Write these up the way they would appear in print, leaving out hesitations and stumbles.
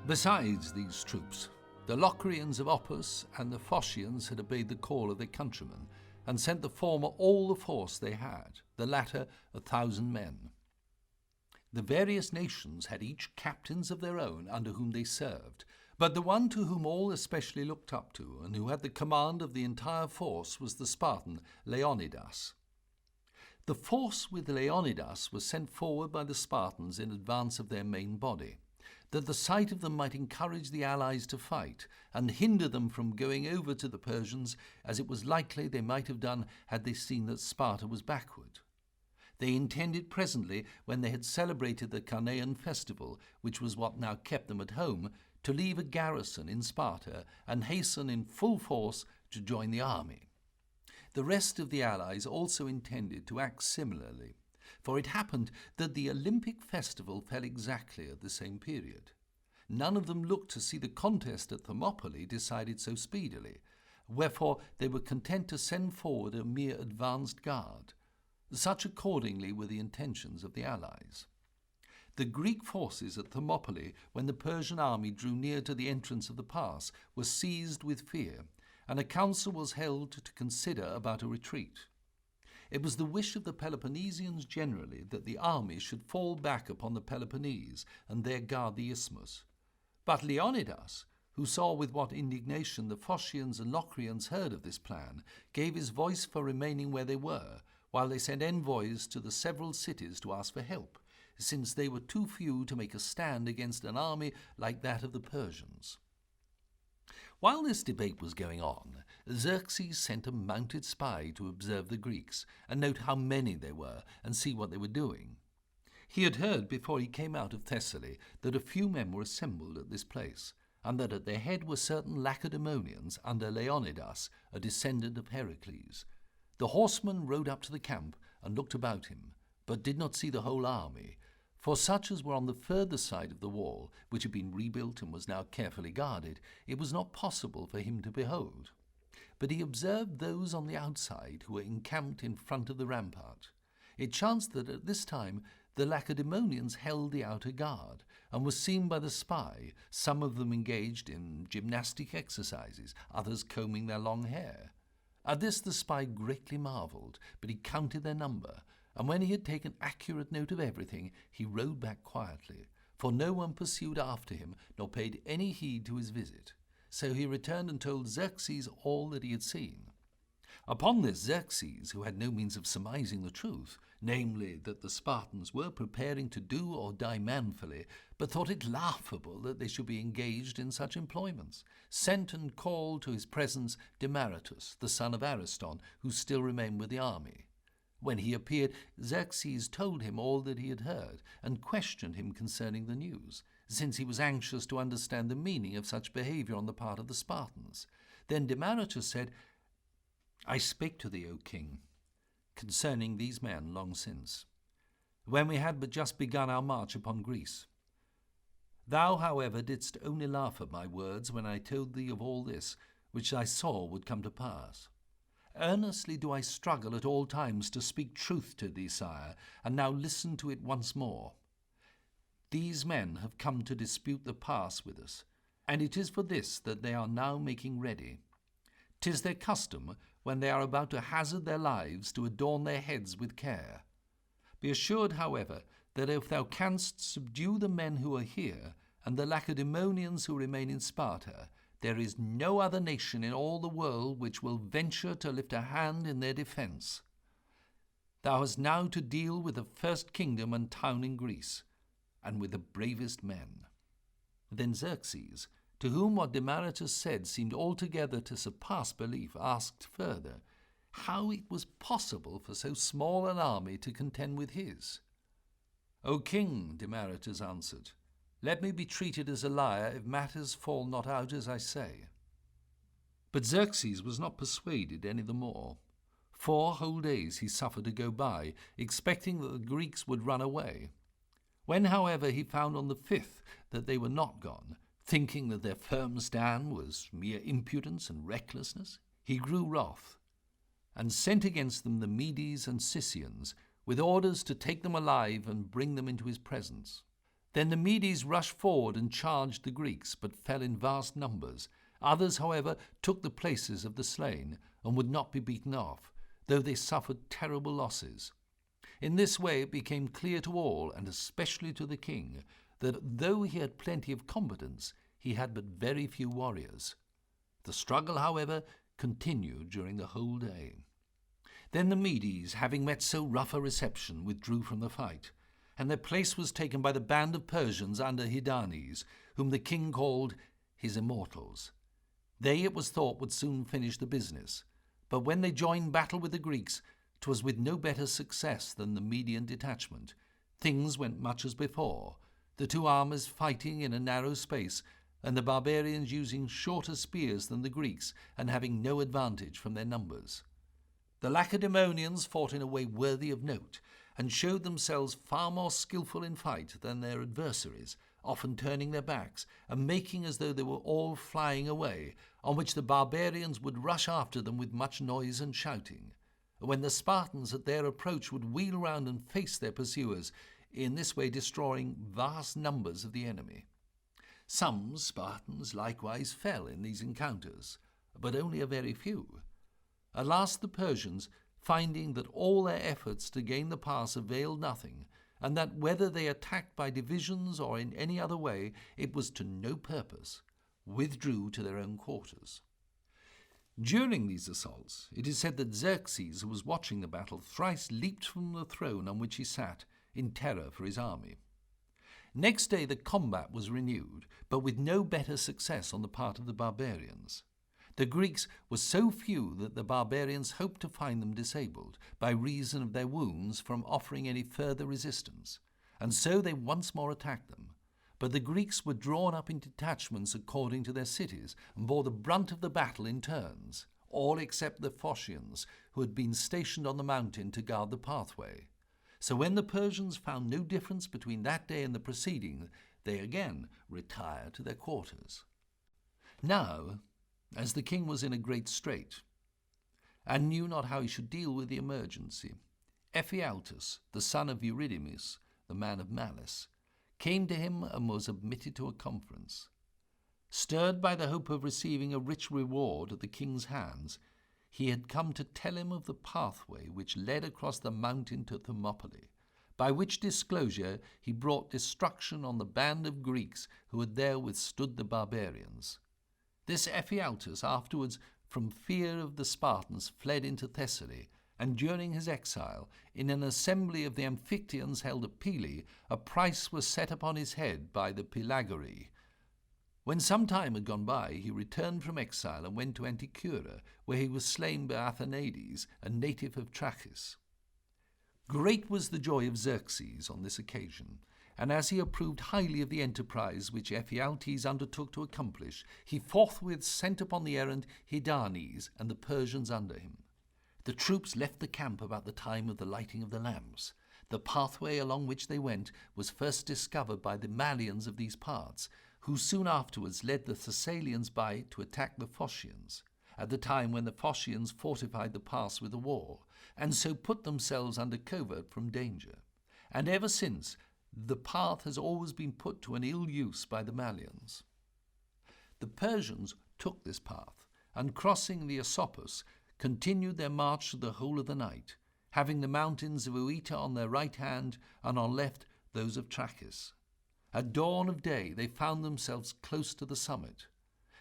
Besides these troops, the Locrians of Opus and the Phocians had obeyed the call of their countrymen, and sent the former all the force they had, the latter 1,000 men. The various nations had each captains of their own under whom they served, but the one to whom all especially looked up to, and who had the command of the entire force, was the Spartan Leonidas. The force with Leonidas was sent forward by the Spartans in advance of their main body, that the sight of them might encourage the allies to fight, and hinder them from going over to the Persians, as it was likely they might have done had they seen that Sparta was backward. They intended presently, when they had celebrated the Carnean festival, which was what now kept them at home, to leave a garrison in Sparta and hasten in full force to join the army. The rest of the allies also intended to act similarly, for it happened that the Olympic festival fell exactly at the same period. None of them looked to see the contest at Thermopylae decided so speedily, wherefore they were content to send forward a mere advanced guard. Such accordingly were the intentions of the allies. The Greek forces at Thermopylae, when the Persian army drew near to the entrance of the pass, were seized with fear, and a council was held to consider about a retreat. It was the wish of the Peloponnesians generally that the army should fall back upon the Peloponnese and there guard the isthmus. But Leonidas, who saw with what indignation the Phocians and Locrians heard of this plan, gave his voice for remaining where they were, while they sent envoys to the several cities to ask for help, since they were too few to make a stand against an army like that of the Persians. While this debate was going on, Xerxes sent a mounted spy to observe the Greeks and note how many they were and see what they were doing. He had heard before he came out of Thessaly that a few men were assembled at this place, and that at their head were certain Lacedaemonians under Leonidas, a descendant of Heracles. The horseman rode up to the camp and looked about him, but did not see the whole army, for such as were on the further side of the wall, which had been rebuilt and was now carefully guarded, it was not possible for him to behold. But he observed those on the outside who were encamped in front of the rampart. It chanced that at this time the Lacedaemonians held the outer guard, and were seen by the spy, some of them engaged in gymnastic exercises, others combing their long hair. At this the spy greatly marvelled, but he counted their number, and when he had taken accurate note of everything, he rode back quietly, for no one pursued after him, nor paid any heed to his visit. So he returned and told Xerxes all that he had seen. Upon this Xerxes, who had no means of surmising the truth, namely that the Spartans were preparing to do or die manfully, but thought it laughable that they should be engaged in such employments, sent and called to his presence Demaratus, the son of Ariston, who still remained with the army. When he appeared, Xerxes told him all that he had heard, and questioned him concerning the news, since he was anxious to understand the meaning of such behavior on the part of the Spartans. Then Demaratus said, "I spake to thee, O king, concerning these men long since, when we had but just begun our march upon Greece. Thou, however, didst only laugh at my words when I told thee of all this, which I saw would come to pass. Earnestly do I struggle at all times to speak truth to thee, sire, and now listen to it once more. These men have come to dispute the pass with us, and it is for this that they are now making ready. 'Tis their custom, when they are about to hazard their lives, to adorn their heads with care. Be assured, however, that if thou canst subdue the men who are here, and the Lacedaemonians who remain in Sparta, there is no other nation in all the world which will venture to lift a hand in their defence. Thou hast now to deal with the first kingdom and town in Greece, and with the bravest men." Then Xerxes, to whom what Demaratus said seemed altogether to surpass belief, asked further how it was possible for so small an army to contend with his. "O king," Demaratus answered, "let me be treated as a liar if matters fall not out as I say." But Xerxes was not persuaded any the more. 4 whole days he suffered to go by, expecting that the Greeks would run away. When, however, he found on the 5th that they were not gone, thinking that their firm stand was mere impudence and recklessness, he grew wroth, and sent against them the Medes and Scythians, with orders to take them alive and bring them into his presence. Then the Medes rushed forward and charged the Greeks, but fell in vast numbers. Others, however, took the places of the slain, and would not be beaten off, though they suffered terrible losses. In this way it became clear to all, and especially to the king, that though he had plenty of combatants, he had but very few warriors. The struggle, however, continued during the whole day. Then the Medes, having met so rough a reception, withdrew from the fight, and their place was taken by the band of Persians under Herodotus, whom the king called his immortals. They, it was thought, would soon finish the business, but when they joined battle with the Greeks, 'twas with no better success than the Median detachment. Things went much as before, the two armies fighting in a narrow space, and the barbarians using shorter spears than the Greeks, and having no advantage from their numbers. The Lacedaemonians fought in a way worthy of note, and showed themselves far more skilful in fight than their adversaries, often turning their backs, and making as though they were all flying away, on which the barbarians would rush after them with much noise and shouting. When the Spartans at their approach would wheel round and face their pursuers, in this way destroying vast numbers of the enemy. Some Spartans likewise fell in these encounters, but only a very few. At last the Persians, finding that all their efforts to gain the pass availed nothing, and that whether they attacked by divisions or in any other way, it was to no purpose, withdrew to their own quarters. During these assaults, it is said that Xerxes, who was watching the battle, thrice leaped from the throne on which he sat, in terror for his army. Next day the combat was renewed, but with no better success on the part of the barbarians. The Greeks were so few that the barbarians hoped to find them disabled, by reason of their wounds, from offering any further resistance, and so they once more attacked them. But the Greeks were drawn up in detachments according to their cities, and bore the brunt of the battle in turns, all except the Phocians, who had been stationed on the mountain to guard the pathway. So when the Persians found no difference between that day and the preceding, they again retired to their quarters. Now, as the king was in a great strait, and knew not how he should deal with the emergency, Ephialtes, the son of Eurydamas, the man of malice, came to him and was admitted to a conference. Stirred by the hope of receiving a rich reward at the king's hands, he had come to tell him of the pathway which led across the mountain to Thermopylae, by which disclosure he brought destruction on the band of Greeks who had there withstood the barbarians. This Ephialtes afterwards, from fear of the Spartans, fled into Thessaly, and during his exile, in an assembly of the Amphictyons held at Pele, a price was set upon his head by the Pelagori. When some time had gone by, he returned from exile and went to Anticyra, where he was slain by Athenades, a native of Trachis. Great was the joy of Xerxes on this occasion, and as he approved highly of the enterprise which Ephialtes undertook to accomplish, he forthwith sent upon the errand Herodotus and the Persians under him. The troops left the camp about the time of the lighting of the lamps. The pathway along which they went was first discovered by the Malians of these parts, who soon afterwards led the Thessalians by to attack the Phocians, at the time when the Phocians fortified the pass with a wall, and so put themselves under covert from danger. And ever since, the path has always been put to an ill use by the Malians. The Persians took this path, and crossing the Asopus, continued their march through the whole of the night, having the mountains of Uita on their right hand, and on left those of Trachis. At dawn of day they found themselves close to the summit.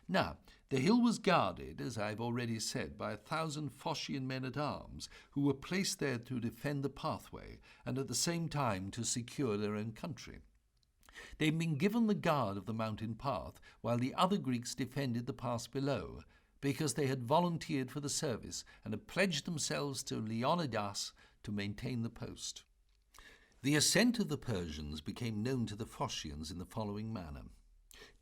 Now, the hill was guarded, as I have already said, by 1,000 Phocian men-at-arms, who were placed there to defend the pathway, and at the same time to secure their own country. They had been given the guard of the mountain path, while the other Greeks defended the pass below, because they had volunteered for the service, and had pledged themselves to Leonidas to maintain the post. The ascent of the Persians became known to the Phocians in the following manner.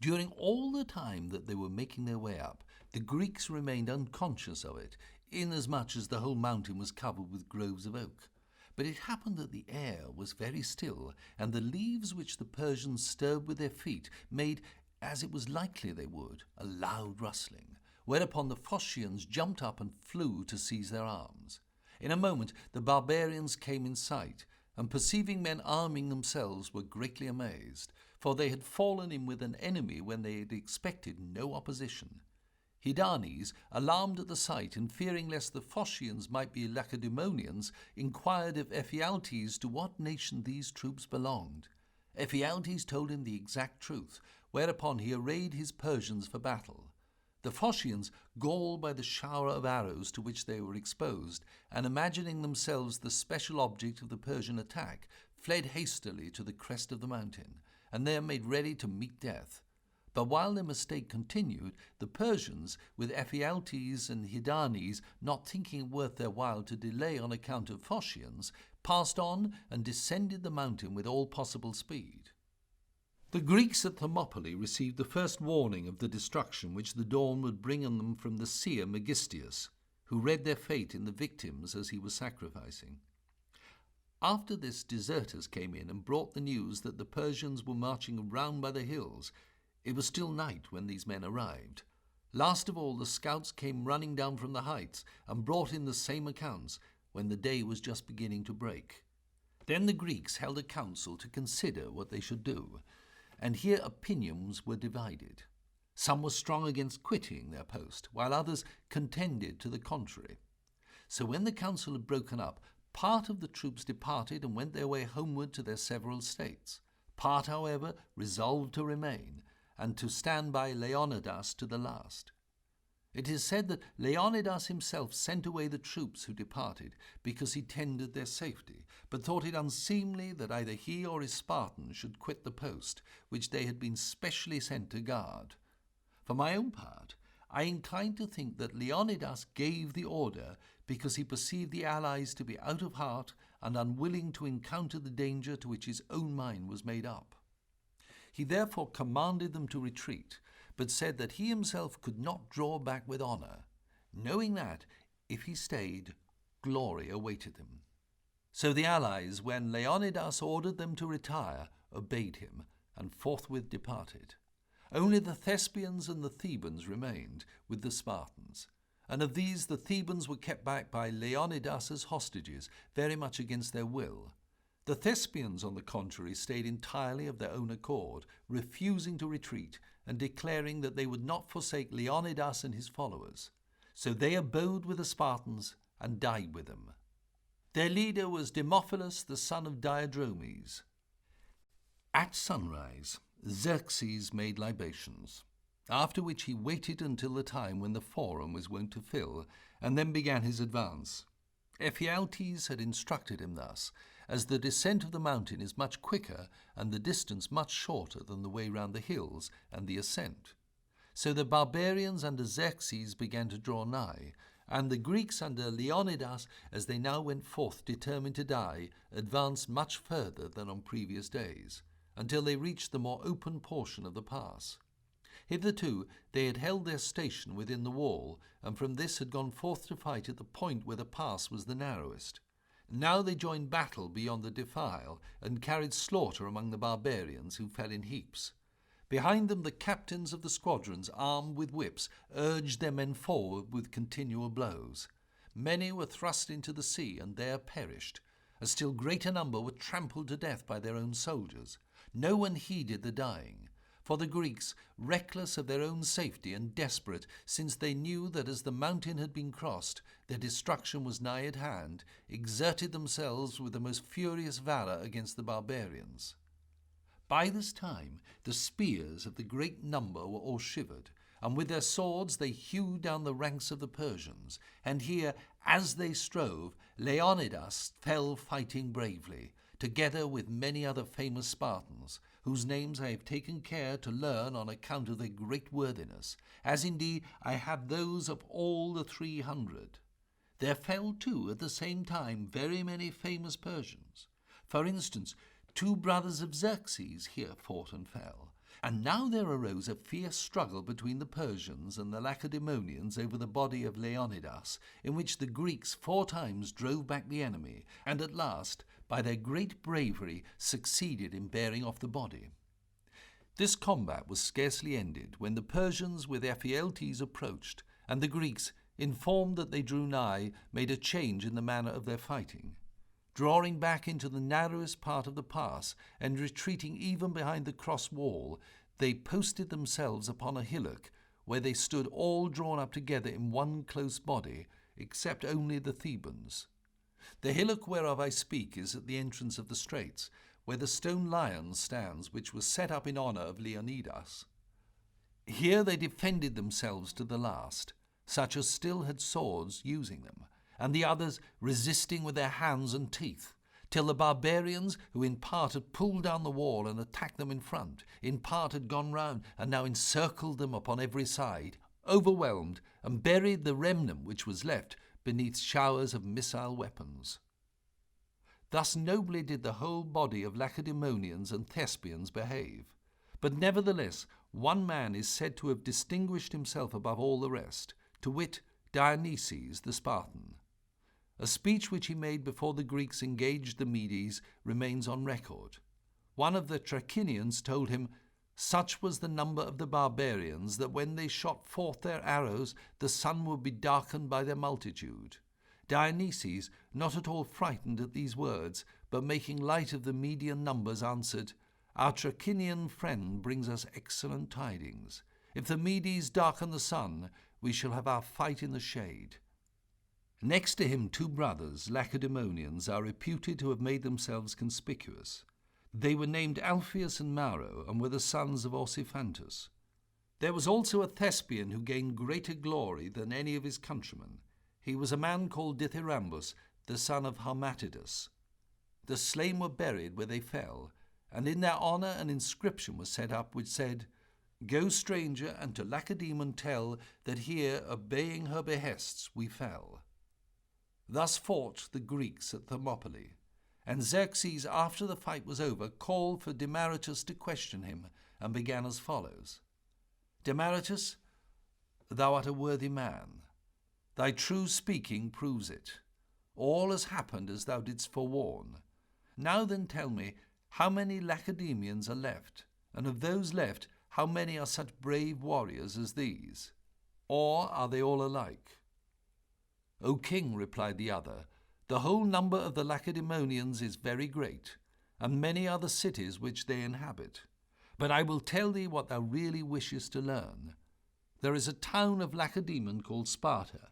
During all the time that they were making their way up, the Greeks remained unconscious of it, inasmuch as the whole mountain was covered with groves of oak. But it happened that the air was very still, and the leaves which the Persians stirred with their feet made, as it was likely they would, a loud rustling, whereupon the Phocians jumped up and flew to seize their arms. In a moment the barbarians came in sight, and perceiving men arming themselves were greatly amazed, for they had fallen in with an enemy when they had expected no opposition. Herodotus, alarmed at the sight and fearing lest the Phocians might be Lacedaemonians, inquired of Ephialtes to what nation these troops belonged. Ephialtes told him the exact truth, whereupon he arrayed his Persians for battle. The Phocians, galled by the shower of arrows to which they were exposed, and imagining themselves the special object of the Persian attack, fled hastily to the crest of the mountain, and there made ready to meet death. But while their mistake continued, the Persians, with Ephialtes and Herodotus not thinking it worth their while to delay on account of Phocians, passed on and descended the mountain with all possible speed. The Greeks at Thermopylae received the first warning of the destruction which the dawn would bring on them from the seer Megistius, who read their fate in the victims as he was sacrificing. After this, deserters came in and brought the news that the Persians were marching round by the hills. It was still night when these men arrived. Last of all, the scouts came running down from the heights and brought in the same accounts when the day was just beginning to break. Then the Greeks held a council to consider what they should do, and here opinions were divided. Some were strong against quitting their post, while others contended to the contrary. So when the council had broken up, part of the troops departed and went their way homeward to their several states. Part, however, resolved to remain, and to stand by Leonidas to the last. It is said that Leonidas himself sent away the troops who departed, because he tended their safety, but thought it unseemly that either he or his Spartans should quit the post, which they had been specially sent to guard. For my own part, I incline to think that Leonidas gave the order because he perceived the allies to be out of heart and unwilling to encounter the danger to which his own mind was made up. He therefore commanded them to retreat, but said that he himself could not draw back with honour, knowing that, if he stayed, glory awaited him. So the allies, when Leonidas ordered them to retire, obeyed him, and forthwith departed. Only the Thespians and the Thebans remained with the Spartans, and of these the Thebans were kept back by Leonidas as hostages, very much against their will. The Thespians, on the contrary, stayed entirely of their own accord, refusing to retreat and declaring that they would not forsake Leonidas and his followers. So they abode with the Spartans and died with them. Their leader was Demophilus, the son of Diadromes. At sunrise, Xerxes made libations, after which he waited until the time when the forum was wont to fill, and then began his advance. Ephialtes had instructed him thus, as the descent of the mountain is much quicker and the distance much shorter than the way round the hills and the ascent. So the barbarians under Xerxes began to draw nigh, and the Greeks under Leonidas, as they now went forth determined to die, advanced much further than on previous days, until they reached the more open portion of the pass. Hitherto they had held their station within the wall, and from this had gone forth to fight at the point where the pass was the narrowest. Now they joined battle beyond the defile, and carried slaughter among the barbarians, who fell in heaps. Behind them the captains of the squadrons, armed with whips, urged their men forward with continual blows. Many were thrust into the sea, and there perished. A still greater number were trampled to death by their own soldiers. No one heeded the dying. For the Greeks, reckless of their own safety and desperate, since they knew that as the mountain had been crossed, their destruction was nigh at hand, exerted themselves with the most furious valour against the barbarians. By this time the spears of the great number were all shivered, and with their swords they hewed down the ranks of the Persians, and here, as they strove, Leonidas fell fighting bravely, together with many other famous Spartans, whose names I have taken care to learn on account of their great worthiness, as indeed I have those of all the 300. There fell too at the same time very many famous Persians. For instance, 2 brothers of Xerxes here fought and fell. And now there arose a fierce struggle between the Persians and the Lacedaemonians over the body of Leonidas, in which the Greeks 4 times drove back the enemy, and at last, by their great bravery, succeeded in bearing off the body. This combat was scarcely ended when the Persians with Ephialtes approached, and the Greeks, informed that they drew nigh, made a change in the manner of their fighting. drawing back into the narrowest part of the pass, and retreating even behind the cross wall, they posted themselves upon a hillock, where they stood all drawn up together in one close body, except only the Thebans. The hillock whereof I speak is at the entrance of the straits, where the stone lion stands, which was set up in honour of Leonidas. Here they defended themselves to the last, such as still had swords using them, and the others resisting with their hands and teeth, till the barbarians, who in part had pulled down the wall and attacked them in front, in part had gone round and now encircled them upon every side, overwhelmed and buried the remnant which was left beneath showers of missile weapons. Thus nobly did the whole body of Lacedaemonians and Thespians behave, but nevertheless one man is said to have distinguished himself above all the rest, to wit, Dionysius the Spartan. A speech which he made before the Greeks engaged the Medes remains on record. One of the Trachinians told him, "Such was the number of the barbarians that when they shot forth their arrows, the sun would be darkened by their multitude." Dionysius, not at all frightened at these words, but making light of the Median numbers, answered, "Our Trachinian friend brings us excellent tidings. If the Medes darken the sun, we shall have our fight in the shade." Next to him, two brothers, Lacedaemonians, are reputed to have made themselves conspicuous. They were named Alpheus and Maro, and were the sons of Orsiphantus. There was also a Thespian who gained greater glory than any of his countrymen. He was a man called Dithyrambus, the son of Harmatidus. The slain were buried where they fell, and in their honour an inscription was set up which said, "Go, stranger, and to Lacedaemon tell that here, obeying her behests, we fell." Thus fought the Greeks at Thermopylae, and Xerxes, after the fight was over, called for Demaratus to question him, and began as follows. "Demaratus, thou art a worthy man. Thy true speaking proves it. All has happened as thou didst forewarn. Now then tell me, how many Lacedaemonians are left, and of those left, how many are such brave warriors as these? Or are they all alike?" "O king," replied the other, "the whole number of the Lacedaemonians is very great, and many are the cities which they inhabit. But I will tell thee what thou really wishest to learn. There is a town of Lacedaemon called Sparta,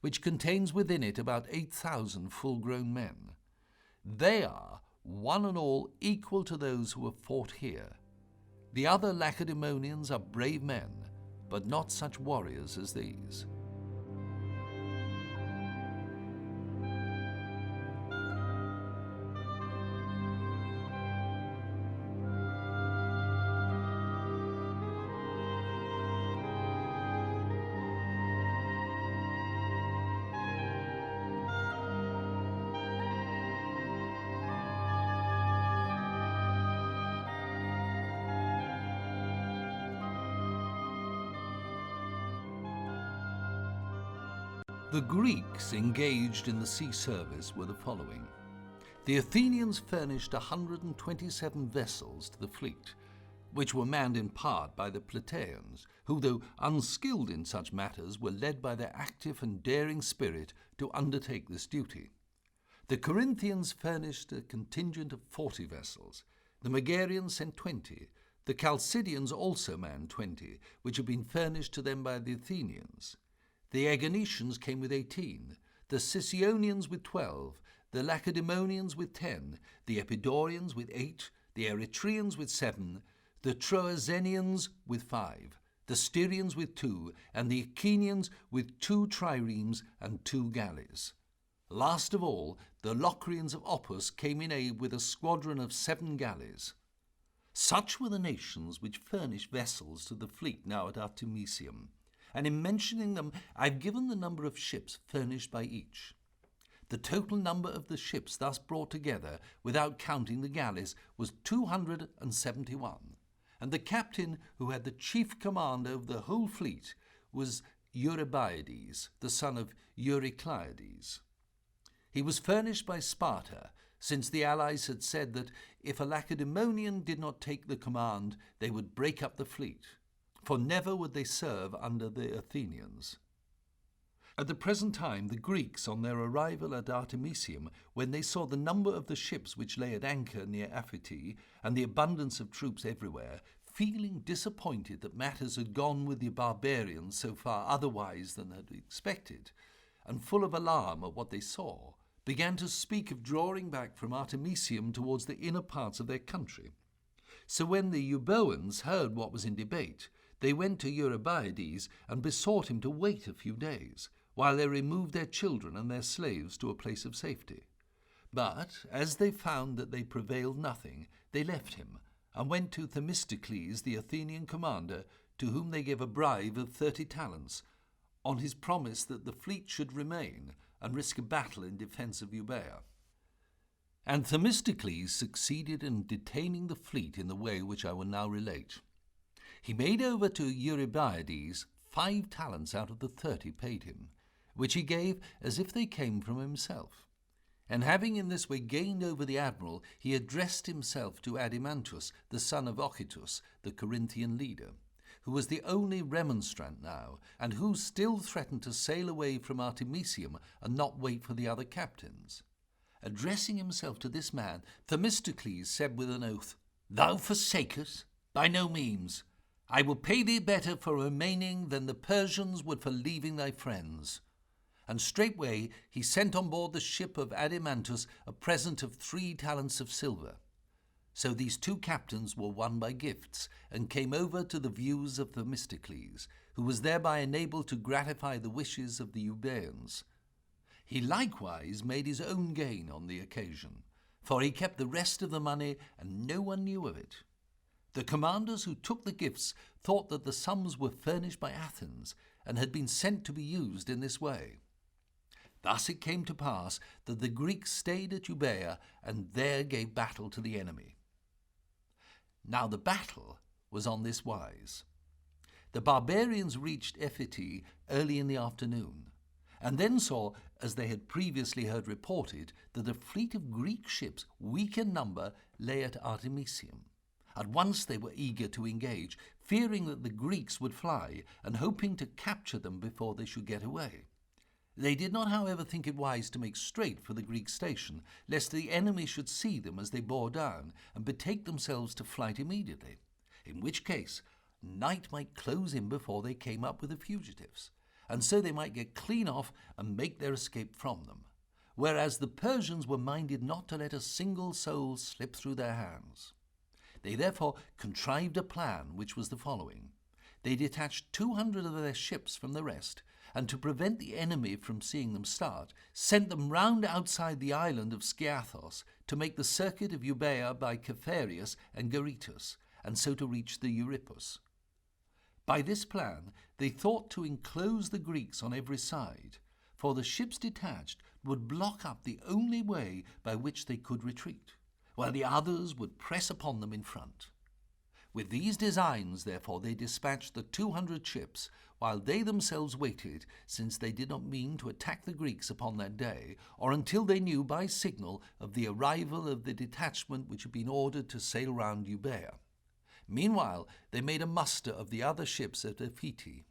which contains within it about 8,000 full-grown men. They are, one and all, equal to those who have fought here. The other Lacedaemonians are brave men, but not such warriors as these." The Greeks engaged in the sea service were the following. The Athenians furnished 127 vessels to the fleet, which were manned in part by the Plataeans, who, though unskilled in such matters, were led by their active and daring spirit to undertake this duty. The Corinthians furnished a contingent of 40 vessels. The Megarians sent 20. The Chalcidians also manned 20, which had been furnished to them by the Athenians. The Aeginetians came with 18, the Sicyonians with 12, the Lacedaemonians with 10, the Epidaurians with 8, the Erythraeans with 7, the Troezenians with 5, the Styrians with 2, and the Achaeans with 2 triremes and 2 galleys. Last of all, the Locrians of Opus came in aid with a squadron of 7 galleys. Such were the nations which furnished vessels to the fleet now at Artemisium, and in mentioning them I've given the number of ships furnished by each. The total number of the ships thus brought together, without counting the galleys, was 271, and the captain who had the chief command over the whole fleet was Eurybiades, the son of Eurycleides. He was furnished by Sparta, since the allies had said that if a Lacedaemonian did not take the command, they would break up the fleet, for never would they serve under the Athenians. At the present time, the Greeks, on their arrival at Artemisium, when they saw the number of the ships which lay at anchor near Aphite, and the abundance of troops everywhere, feeling disappointed that matters had gone with the barbarians so far otherwise than had been expected, and full of alarm at what they saw, began to speak of drawing back from Artemisium towards the inner parts of their country. So when the Euboeans heard what was in debate, they went to Eurybiades and besought him to wait a few days, while they removed their children and their slaves to a place of safety. But, as they found that they prevailed nothing, they left him, and went to Themistocles, the Athenian commander, to whom they gave a bribe of 30 talents, on his promise that the fleet should remain and risk a battle in defence of Euboea. And Themistocles succeeded in detaining the fleet in the way which I will now relate. He made over to Eurybiades 5 talents out of the 30 paid him, which he gave as if they came from himself. And having in this way gained over the admiral, he addressed himself to Adimantus, the son of Ocytus, the Corinthian leader, who was the only remonstrant now, and who still threatened to sail away from Artemisium and not wait for the other captains. Addressing himself to this man, Themistocles said with an oath, "Thou forsake us? By no means. I will pay thee better for remaining than the Persians would for leaving thy friends." And straightway he sent on board the ship of Adimantus a present of 3 talents of silver. So these 2 captains were won by gifts, and came over to the views of Themistocles, who was thereby enabled to gratify the wishes of the Euboeans. He likewise made his own gain on the occasion, for he kept the rest of the money, and no one knew of it. The commanders who took the gifts thought that the sums were furnished by Athens, and had been sent to be used in this way. Thus it came to pass that the Greeks stayed at Euboea, and there gave battle to the enemy. Now the battle was on this wise. The barbarians reached Aphite early in the afternoon, and then saw, as they had previously heard reported, that a fleet of Greek ships, weak in number, lay at Artemisium. At once they were eager to engage, fearing that the Greeks would fly, and hoping to capture them before they should get away. They did not, however, think it wise to make straight for the Greek station, lest the enemy should see them as they bore down, and betake themselves to flight immediately, in which case night might close in before they came up with the fugitives, and so they might get clean off and make their escape from them, whereas the Persians were minded not to let a single soul slip through their hands. They therefore contrived a plan, which was the following. They detached 200 of their ships from the rest, and to prevent the enemy from seeing them start, sent them round outside the island of Sciathos to make the circuit of Euboea by Caphareus and Geritus, and so to reach the Euripus. By this plan they thought to enclose the Greeks on every side, for the ships detached would block up the only way by which they could retreat, while the others would press upon them in front. With these designs, therefore, they dispatched the 200 ships, while they themselves waited, since they did not mean to attack the Greeks upon that day, or until they knew by signal of the arrival of the detachment which had been ordered to sail round Euboea. Meanwhile, they made a muster of the other ships at Aphite.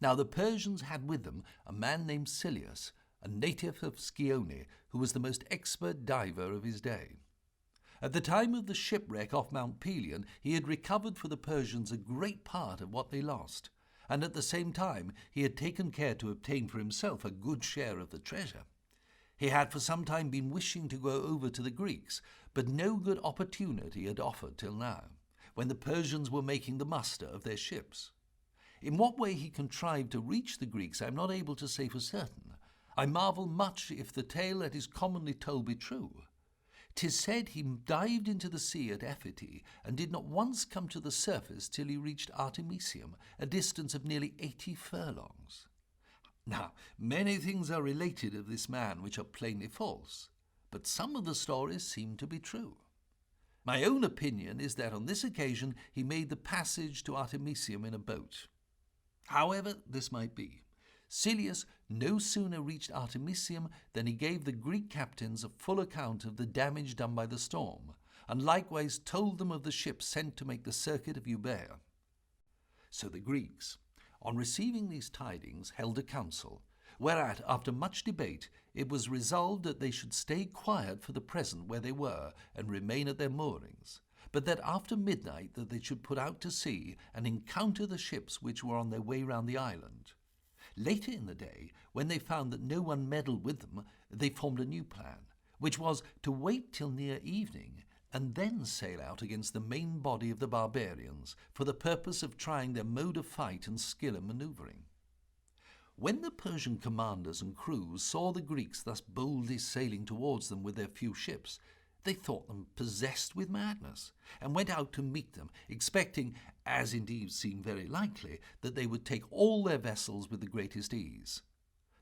Now the Persians had with them a man named Silius, a native of Scione, who was the most expert diver of his day. At the time of the shipwreck off Mount Pelion, he had recovered for the Persians a great part of what they lost, and at the same time he had taken care to obtain for himself a good share of the treasure. He had for some time been wishing to go over to the Greeks, but no good opportunity had offered till now, when the Persians were making the muster of their ships. In what way he contrived to reach the Greeks I am not able to say for certain. I marvel much if the tale that is commonly told be true. 'Tis said he dived into the sea at Aphite, and did not once come to the surface till he reached Artemisium, a distance of nearly 80 furlongs. Now, many things are related of this man which are plainly false, but some of the stories seem to be true. My own opinion is that on this occasion he made the passage to Artemisium in a boat. However this might be, Silius no sooner reached Artemisium than he gave the Greek captains a full account of the damage done by the storm, and likewise told them of the ships sent to make the circuit of Euboea. So the Greeks, on receiving these tidings, held a council, whereat, after much debate, it was resolved that they should stay quiet for the present where they were, and remain at their moorings, but that after midnight that they should put out to sea and encounter the ships which were on their way round the island. Later in the day, when they found that no one meddled with them, they formed a new plan, which was to wait till near evening, and then sail out against the main body of the barbarians, for the purpose of trying their mode of fight and skill in manoeuvring. When the Persian commanders and crews saw the Greeks thus boldly sailing towards them with their few ships, they thought them possessed with madness, and went out to meet them, expecting, as indeed seemed very likely, that they would take all their vessels with the greatest ease.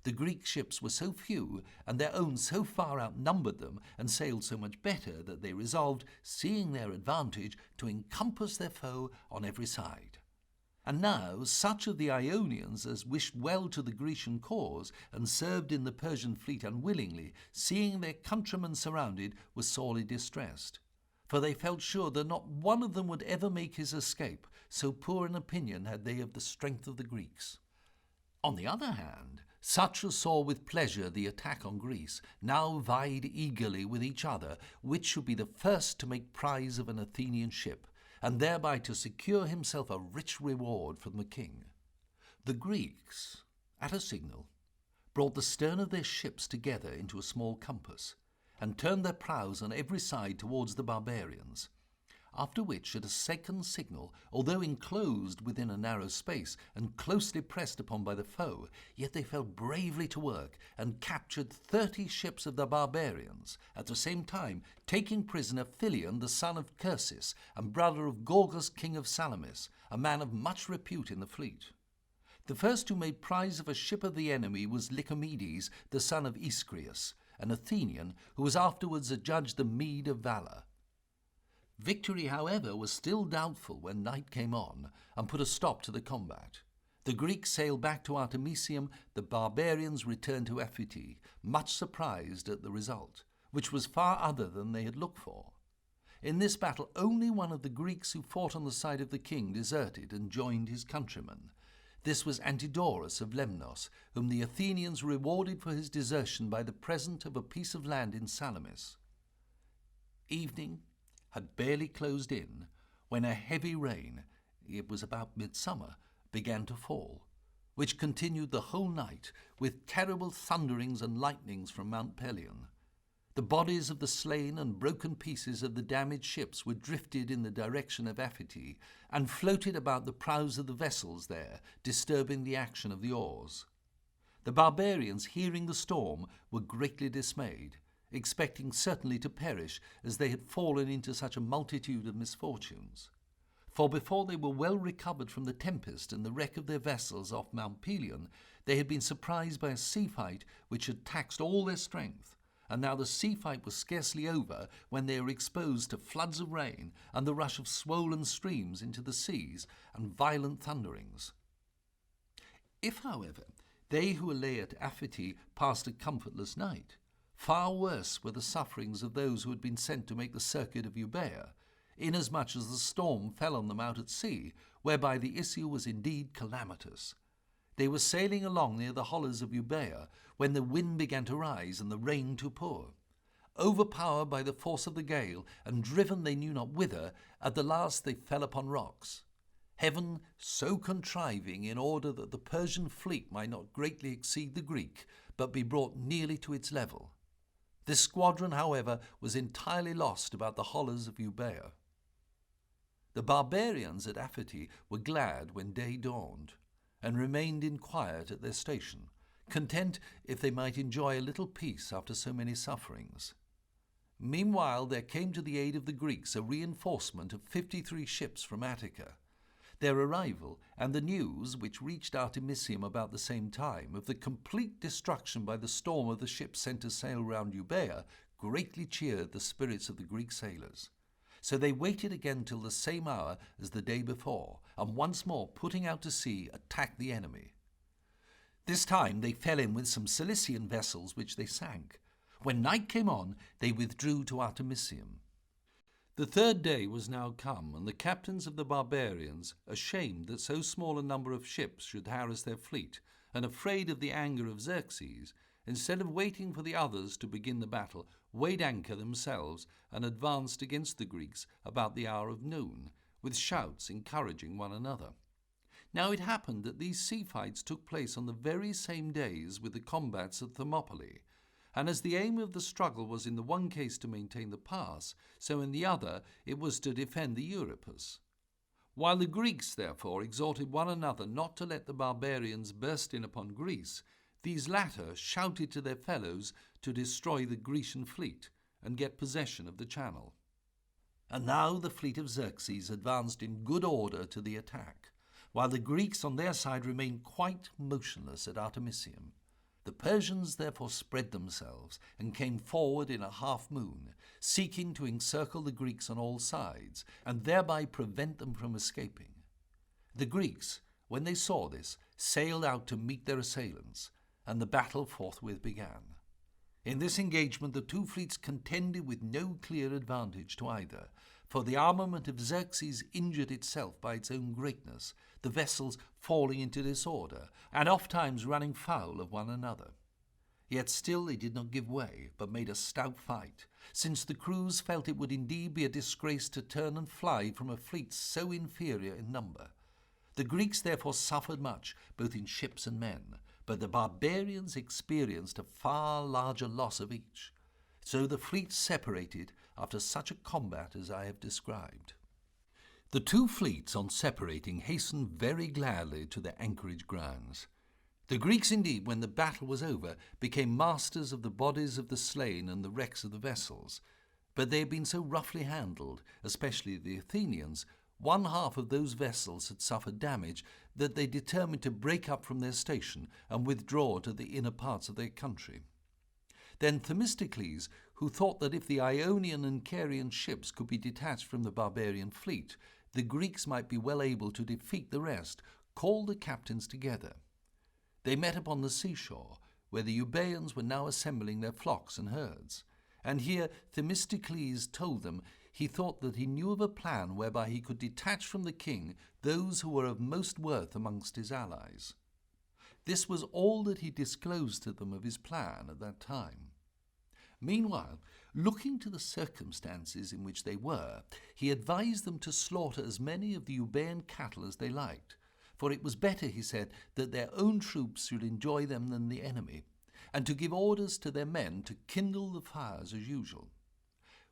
The Greek ships were so few, and their own so far outnumbered them, and sailed so much better, that they resolved, seeing their advantage, to encompass their foe on every side. And now such of the Ionians as wished well to the Grecian cause, and served in the Persian fleet unwillingly, seeing their countrymen surrounded, were sorely distressed. For they felt sure that not one of them would ever make his escape, so poor an opinion had they of the strength of the Greeks. On the other hand, such as saw with pleasure the attack on Greece, now vied eagerly with each other, which should be the first to make prize of an Athenian ship, and thereby to secure himself a rich reward from the king. The Greeks, at a signal, brought the stern of their ships together into a small compass, and turned their prows on every side towards the barbarians, after which, at a second signal, although enclosed within a narrow space, and closely pressed upon by the foe, yet they fell bravely to work, and captured 30 ships of the barbarians, at the same time taking prisoner Philion, the son of Chersis, and brother of Gorgas, king of Salamis, a man of much repute in the fleet. The first who made prize of a ship of the enemy was Lycomedes, the son of Iscrius, an Athenian, who was afterwards adjudged the meed of valour. Victory, however, was still doubtful when night came on, and put a stop to the combat. The Greeks sailed back to Artemisium, the barbarians returned to Ephyte, much surprised at the result, which was far other than they had looked for. In this battle only one of the Greeks who fought on the side of the king deserted and joined his countrymen. This was Antidorus of Lemnos, whom the Athenians rewarded for his desertion by the present of a piece of land in Salamis. Evening had barely closed in when a heavy rain, it was about midsummer, began to fall, which continued the whole night, with terrible thunderings and lightnings from Mount Pelion. The bodies of the slain and broken pieces of the damaged ships were drifted in the direction of Ephyte, and floated about the prows of the vessels there, disturbing the action of the oars. The barbarians, hearing the storm, were greatly dismayed, expecting certainly to perish, as they had fallen into such a multitude of misfortunes. For before they were well recovered from the tempest and the wreck of their vessels off Mount Pelion, they had been surprised by a sea fight which had taxed all their strength, and now the sea fight was scarcely over when they were exposed to floods of rain and the rush of swollen streams into the seas and violent thunderings. If, however, they who lay at Ephyte passed a comfortless night, far worse were the sufferings of those who had been sent to make the circuit of Euboea, inasmuch as the storm fell on them out at sea, whereby the issue was indeed calamitous. They were sailing along near the hollows of Euboea, when the wind began to rise and the rain to pour. Overpowered by the force of the gale, and driven they knew not whither, at the last they fell upon rocks. Heaven so contriving in order that the Persian fleet might not greatly exceed the Greek, but be brought nearly to its level. This squadron, however, was entirely lost about the hollows of Euboea. The barbarians at Ephyte were glad when day dawned, and remained in quiet at their station, content if they might enjoy a little peace after so many sufferings. Meanwhile there came to the aid of the Greeks a reinforcement of 53 ships from Attica. Their arrival, and the news, which reached Artemisium about the same time, of the complete destruction by the storm of the ships sent to sail round Euboea, greatly cheered the spirits of the Greek sailors. So they waited again till the same hour as the day before, and once more putting out to sea, attacked the enemy. This time they fell in with some Cilician vessels which they sank. When night came on, they withdrew to Artemisium. The third day was now come, and the captains of the barbarians, ashamed that so small a number of ships should harass their fleet, and afraid of the anger of Xerxes, instead of waiting for the others to begin the battle, weighed anchor themselves and advanced against the Greeks about the hour of noon, with shouts encouraging one another. Now it happened that these sea fights took place on the very same days with the combats at Thermopylae, and as the aim of the struggle was in the one case to maintain the pass, so in the other it was to defend the Euripus. While the Greeks, therefore, exhorted one another not to let the barbarians burst in upon Greece, these latter shouted to their fellows to destroy the Grecian fleet and get possession of the channel. And now the fleet of Xerxes advanced in good order to the attack, while the Greeks on their side remained quite motionless at Artemisium. The Persians therefore spread themselves and came forward in a half-moon, seeking to encircle the Greeks on all sides, and thereby prevent them from escaping. The Greeks, when they saw this, sailed out to meet their assailants, and the battle forthwith began. In this engagement the two fleets contended with no clear advantage to either, for the armament of Xerxes injured itself by its own greatness, the vessels falling into disorder, and ofttimes running foul of one another. Yet still they did not give way, but made a stout fight, since the crews felt it would indeed be a disgrace to turn and fly from a fleet so inferior in number. The Greeks therefore suffered much, both in ships and men, but the barbarians experienced a far larger loss of each. So the fleets separated after such a combat as I have described. The two fleets, on separating, hastened very gladly to their anchorage grounds. The Greeks, indeed, when the battle was over, became masters of the bodies of the slain and the wrecks of the vessels. But they had been so roughly handled, especially the Athenians, one half of those vessels had suffered damage, that they determined to break up from their station and withdraw to the inner parts of their country. Then Themistocles, who thought that if the Ionian and Carian ships could be detached from the barbarian fleet, the Greeks might be well able to defeat the rest, called the captains together. They met upon the seashore, where the Euboeans were now assembling their flocks and herds, and here Themistocles told them he thought that he knew of a plan whereby he could detach from the king those who were of most worth amongst his allies. This was all that he disclosed to them of his plan at that time. Meanwhile, looking to the circumstances in which they were, he advised them to slaughter as many of the Euboean cattle as they liked, for it was better, he said, that their own troops should enjoy them than the enemy, and to give orders to their men to kindle the fires as usual.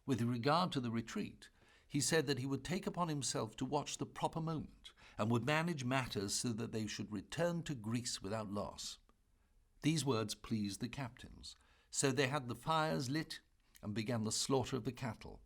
With regard to the retreat, he said that he would take upon himself to watch the proper moment, and would manage matters so that they should return to Greece without loss. These words pleased the captains, so they had the fires lit and began the slaughter of the cattle.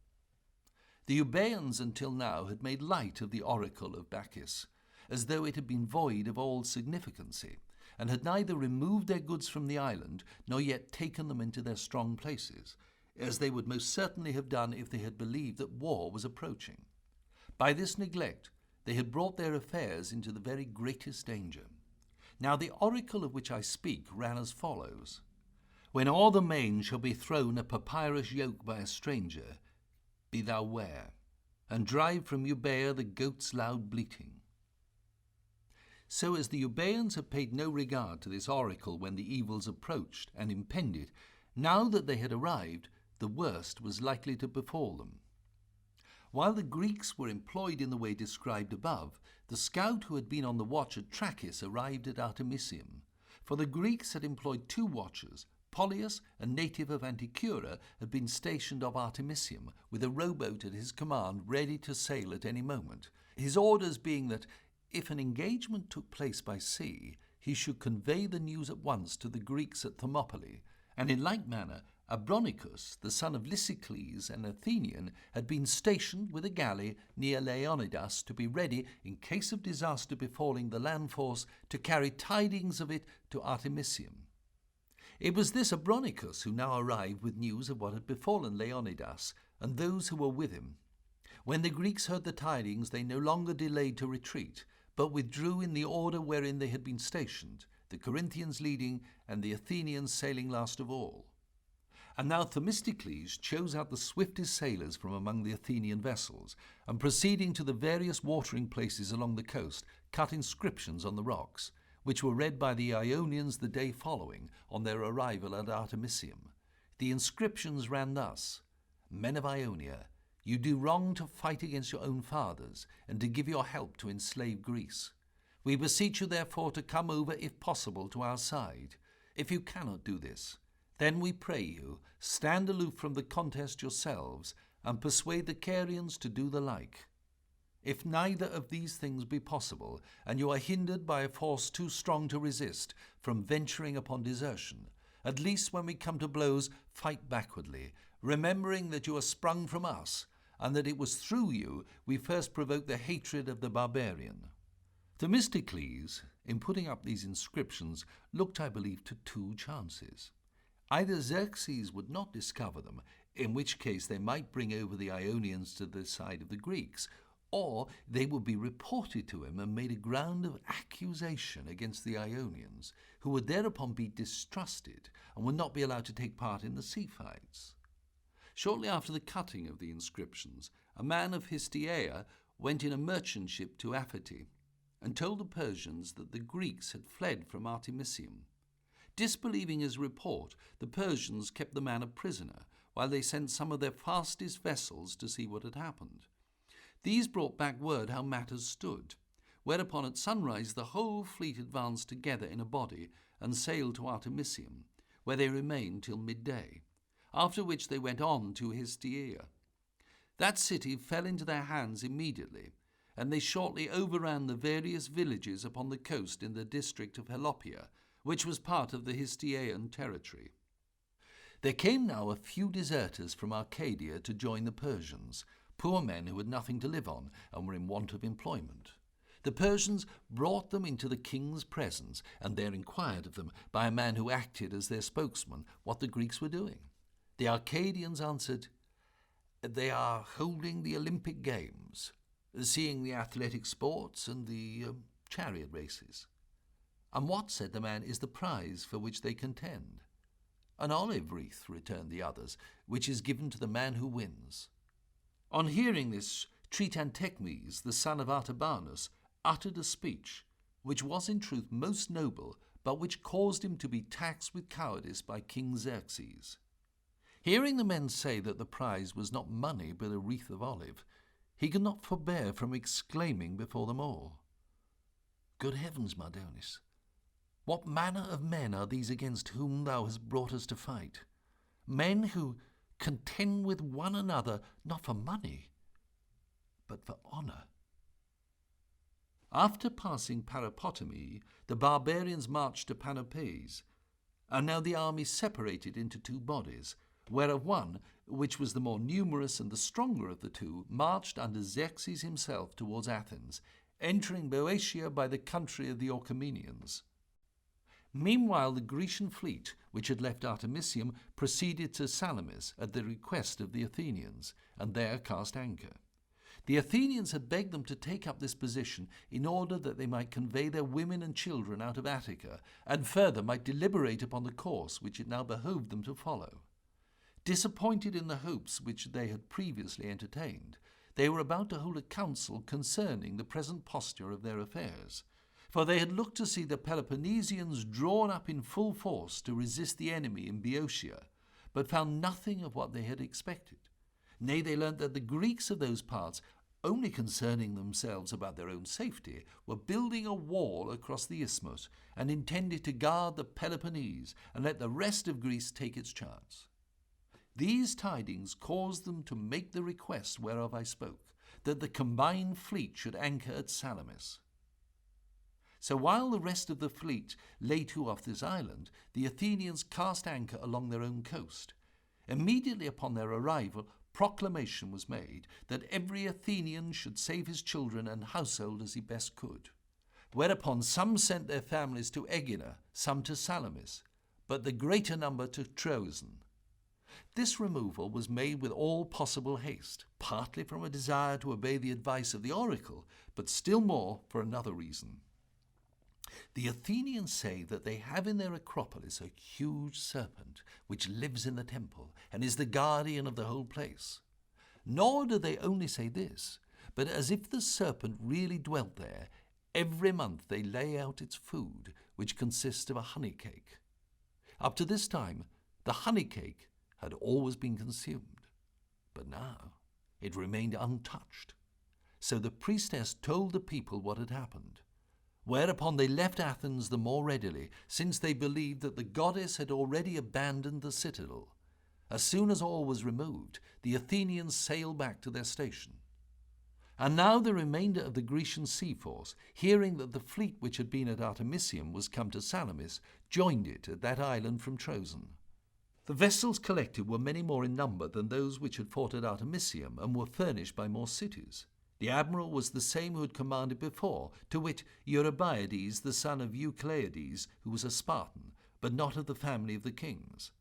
The Euboeans until now had made light of the oracle of Bacchus, as though it had been void of all significancy, and had neither removed their goods from the island, nor yet taken them into their strong places, as they would most certainly have done if they had believed that war was approaching. By this neglect they had brought their affairs into the very greatest danger. Now the oracle of which I speak ran as follows: When o'er the main shall be thrown a papyrus yoke by a stranger, be thou ware, and drive from Euboea the goat's loud bleating. So as the Euboeans had paid no regard to this oracle when the evils approached and impended, now that they had arrived, the worst was likely to befall them. While the Greeks were employed in the way described above, the scout who had been on the watch at Trachis arrived at Artemisium, for the Greeks had employed 2 watchers. Polyus, a native of Anticura, had been stationed off Artemisium, with a rowboat at his command ready to sail at any moment, his orders being that, if an engagement took place by sea, he should convey the news at once to the Greeks at Thermopylae, and in like manner Abronicus, the son of Lysicles, an Athenian, had been stationed with a galley near Leonidas to be ready, in case of disaster befalling the land force, to carry tidings of it to Artemisium. It was this Abronicus who now arrived with news of what had befallen Leonidas and those who were with him. When the Greeks heard the tidings, they no longer delayed to retreat, but withdrew in the order wherein they had been stationed, the Corinthians leading and the Athenians sailing last of all. And now Themistocles chose out the swiftest sailors from among the Athenian vessels, and proceeding to the various watering places along the coast, cut inscriptions on the rocks, which were read by the Ionians the day following on their arrival at Artemisium. The inscriptions ran thus: "Men of Ionia, you do wrong to fight against your own fathers and to give your help to enslave Greece. We beseech you therefore to come over, if possible, to our side. If you cannot do this, then we pray you, stand aloof from the contest yourselves, and persuade the Carians to do the like. If neither of these things be possible, and you are hindered by a force too strong to resist from venturing upon desertion, at least when we come to blows, fight backwardly, remembering that you are sprung from us, and that it was through you we first provoked the hatred of the barbarian." Themistocles, in putting up these inscriptions, looked, I believe, to two chances. Either Xerxes would not discover them, in which case they might bring over the Ionians to the side of the Greeks, or they would be reported to him and made a ground of accusation against the Ionians, who would thereupon be distrusted and would not be allowed to take part in the sea fights. Shortly after the cutting of the inscriptions, a man of Histiaea went in a merchant ship to Aphyte and told the Persians that the Greeks had fled from Artemisium. Disbelieving his report, the Persians kept the man a prisoner, while they sent some of their fastest vessels to see what had happened. These brought back word how matters stood, whereupon at sunrise the whole fleet advanced together in a body and sailed to Artemisium, where they remained till midday, after which they went on to Histiaea. That city fell into their hands immediately, and they shortly overran the various villages upon the coast in the district of Helopia, which was part of the Histiaean territory. There came now a few deserters from Arcadia to join the Persians, poor men who had nothing to live on and were in want of employment. The Persians brought them into the king's presence, and there inquired of them, by a man who acted as their spokesman, what the Greeks were doing. The Arcadians answered, "They are holding the Olympic Games, seeing the athletic sports and the chariot races." "And what," said the man, "is the prize for which they contend?" "An olive wreath," returned the others, "which is given to the man who wins." On hearing this, Tritantechmes, the son of Artabanus, uttered a speech, which was in truth most noble, but which caused him to be taxed with cowardice by King Xerxes. Hearing the men say that the prize was not money but a wreath of olive, he could not forbear from exclaiming before them all, "Good heavens, Mardonis! What manner of men are these against whom thou hast brought us to fight? Men who contend with one another not for money, but for honour." After passing Parapotami, the barbarians marched to Panopes, and now the army separated into two bodies, whereof one, which was the more numerous and the stronger of the two, marched under Xerxes himself towards Athens, entering Boeotia by the country of the Orchomenians. Meanwhile the Grecian fleet, which had left Artemisium, proceeded to Salamis at the request of the Athenians, and there cast anchor. The Athenians had begged them to take up this position in order that they might convey their women and children out of Attica, and further might deliberate upon the course which it now behoved them to follow. Disappointed in the hopes which they had previously entertained, they were about to hold a council concerning the present posture of their affairs, for they had looked to see the Peloponnesians drawn up in full force to resist the enemy in Boeotia, but found nothing of what they had expected. Nay, they learnt that the Greeks of those parts, only concerning themselves about their own safety, were building a wall across the isthmus, and intended to guard the Peloponnese and let the rest of Greece take its chance. These tidings caused them to make the request whereof I spoke, that the combined fleet should anchor at Salamis. So while the rest of the fleet lay to off this island, the Athenians cast anchor along their own coast. Immediately upon their arrival, proclamation was made that every Athenian should save his children and household as he best could. Whereupon some sent their families to Aegina, some to Salamis, but the greater number to Troezen. This removal was made with all possible haste, partly from a desire to obey the advice of the oracle, but still more for another reason. The Athenians say that they have in their Acropolis a huge serpent, which lives in the temple, and is the guardian of the whole place. Nor do they only say this, but as if the serpent really dwelt there, Every month they lay out its food, which consists of a honey cake. Up to this time, the honey cake had always been consumed, but now it remained untouched. So the priestess told the people what had happened, whereupon they left Athens the more readily, since they believed that the goddess had already abandoned the citadel. As soon as all was removed, the Athenians sailed back to their station. And now the remainder of the Grecian sea force, hearing that the fleet which had been at Artemisium was come to Salamis, joined it at that island from Troezen. The vessels collected were many more in number than those which had fought at Artemisium, and were furnished by more cities. The admiral was the same who had commanded before, to wit, Eurybiades, the son of Eucleides, who was a Spartan, but not of the family of the kings.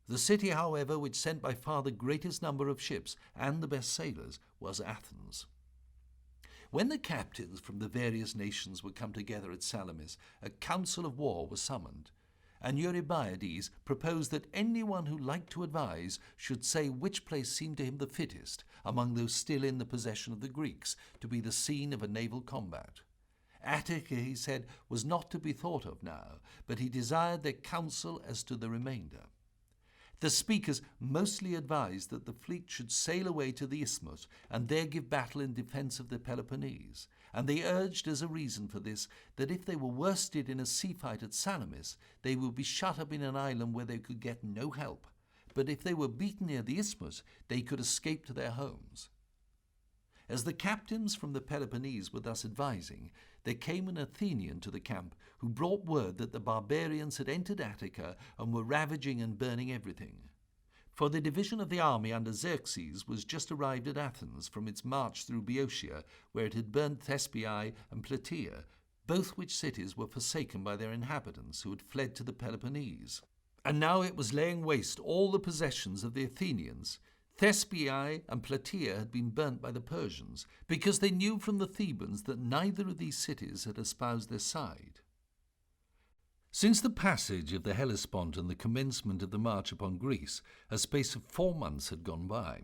The city, however, which sent by far the greatest number of ships and the best sailors, was Athens. When the captains from the various nations were come together at Salamis, a council of war was summoned, and Eurybiades proposed that anyone who liked to advise should say which place seemed to him the fittest, among those still in the possession of the Greeks, to be the scene of a naval combat. Attica, he said, was not to be thought of now, but he desired their counsel as to the remainder. The speakers mostly advised that the fleet should sail away to the isthmus and there give battle in defence of the Peloponnese, and they urged as a reason for this that if they were worsted in a sea fight at Salamis, they would be shut up in an island where they could get no help, but if they were beaten near the isthmus, they could escape to their homes. As the captains from the Peloponnese were thus advising, there came an Athenian to the camp who brought word that the barbarians had entered Attica and were ravaging and burning everything. For the division of the army under Xerxes was just arrived at Athens from its march through Boeotia, where it had burnt Thespiae and Plataea, both which cities were forsaken by their inhabitants who had fled to the Peloponnese. And now it was laying waste all the possessions of the Athenians. Thespiae and Plataea had been burnt by the Persians, because they knew from the Thebans that neither of these cities had espoused their side. Since the passage of the Hellespont and the commencement of the march upon Greece, a space of 4 months had gone by.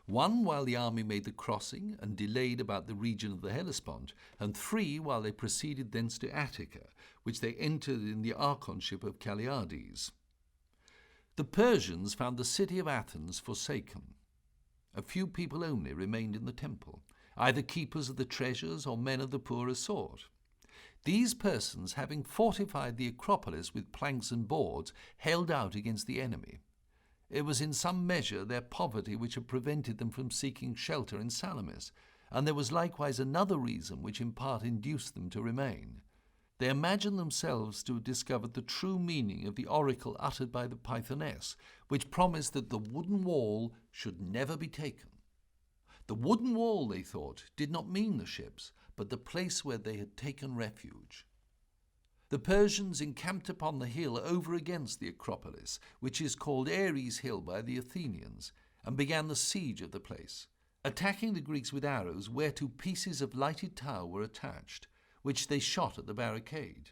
1 while the army made the crossing and delayed about the region of the Hellespont, and 3 while they proceeded thence to Attica, which they entered in the archonship of Chaliades. The Persians found the city of Athens forsaken. A few people only remained in the temple, either keepers of the treasures or men of the poorer sort. These persons, having fortified the Acropolis with planks and boards, held out against the enemy. It was in some measure their poverty which had prevented them from seeking shelter in Salamis, and there was likewise another reason which in part induced them to remain. They imagined themselves to have discovered the true meaning of the oracle uttered by the Pythoness, which promised that the wooden wall should never be taken. The wooden wall, they thought, did not mean the ships, but the place where they had taken refuge. The Persians encamped upon the hill over against the Acropolis, which is called Ares' Hill by the Athenians, and began the siege of the place, attacking the Greeks with arrows whereto pieces of lighted tower were attached, which they shot at the barricade.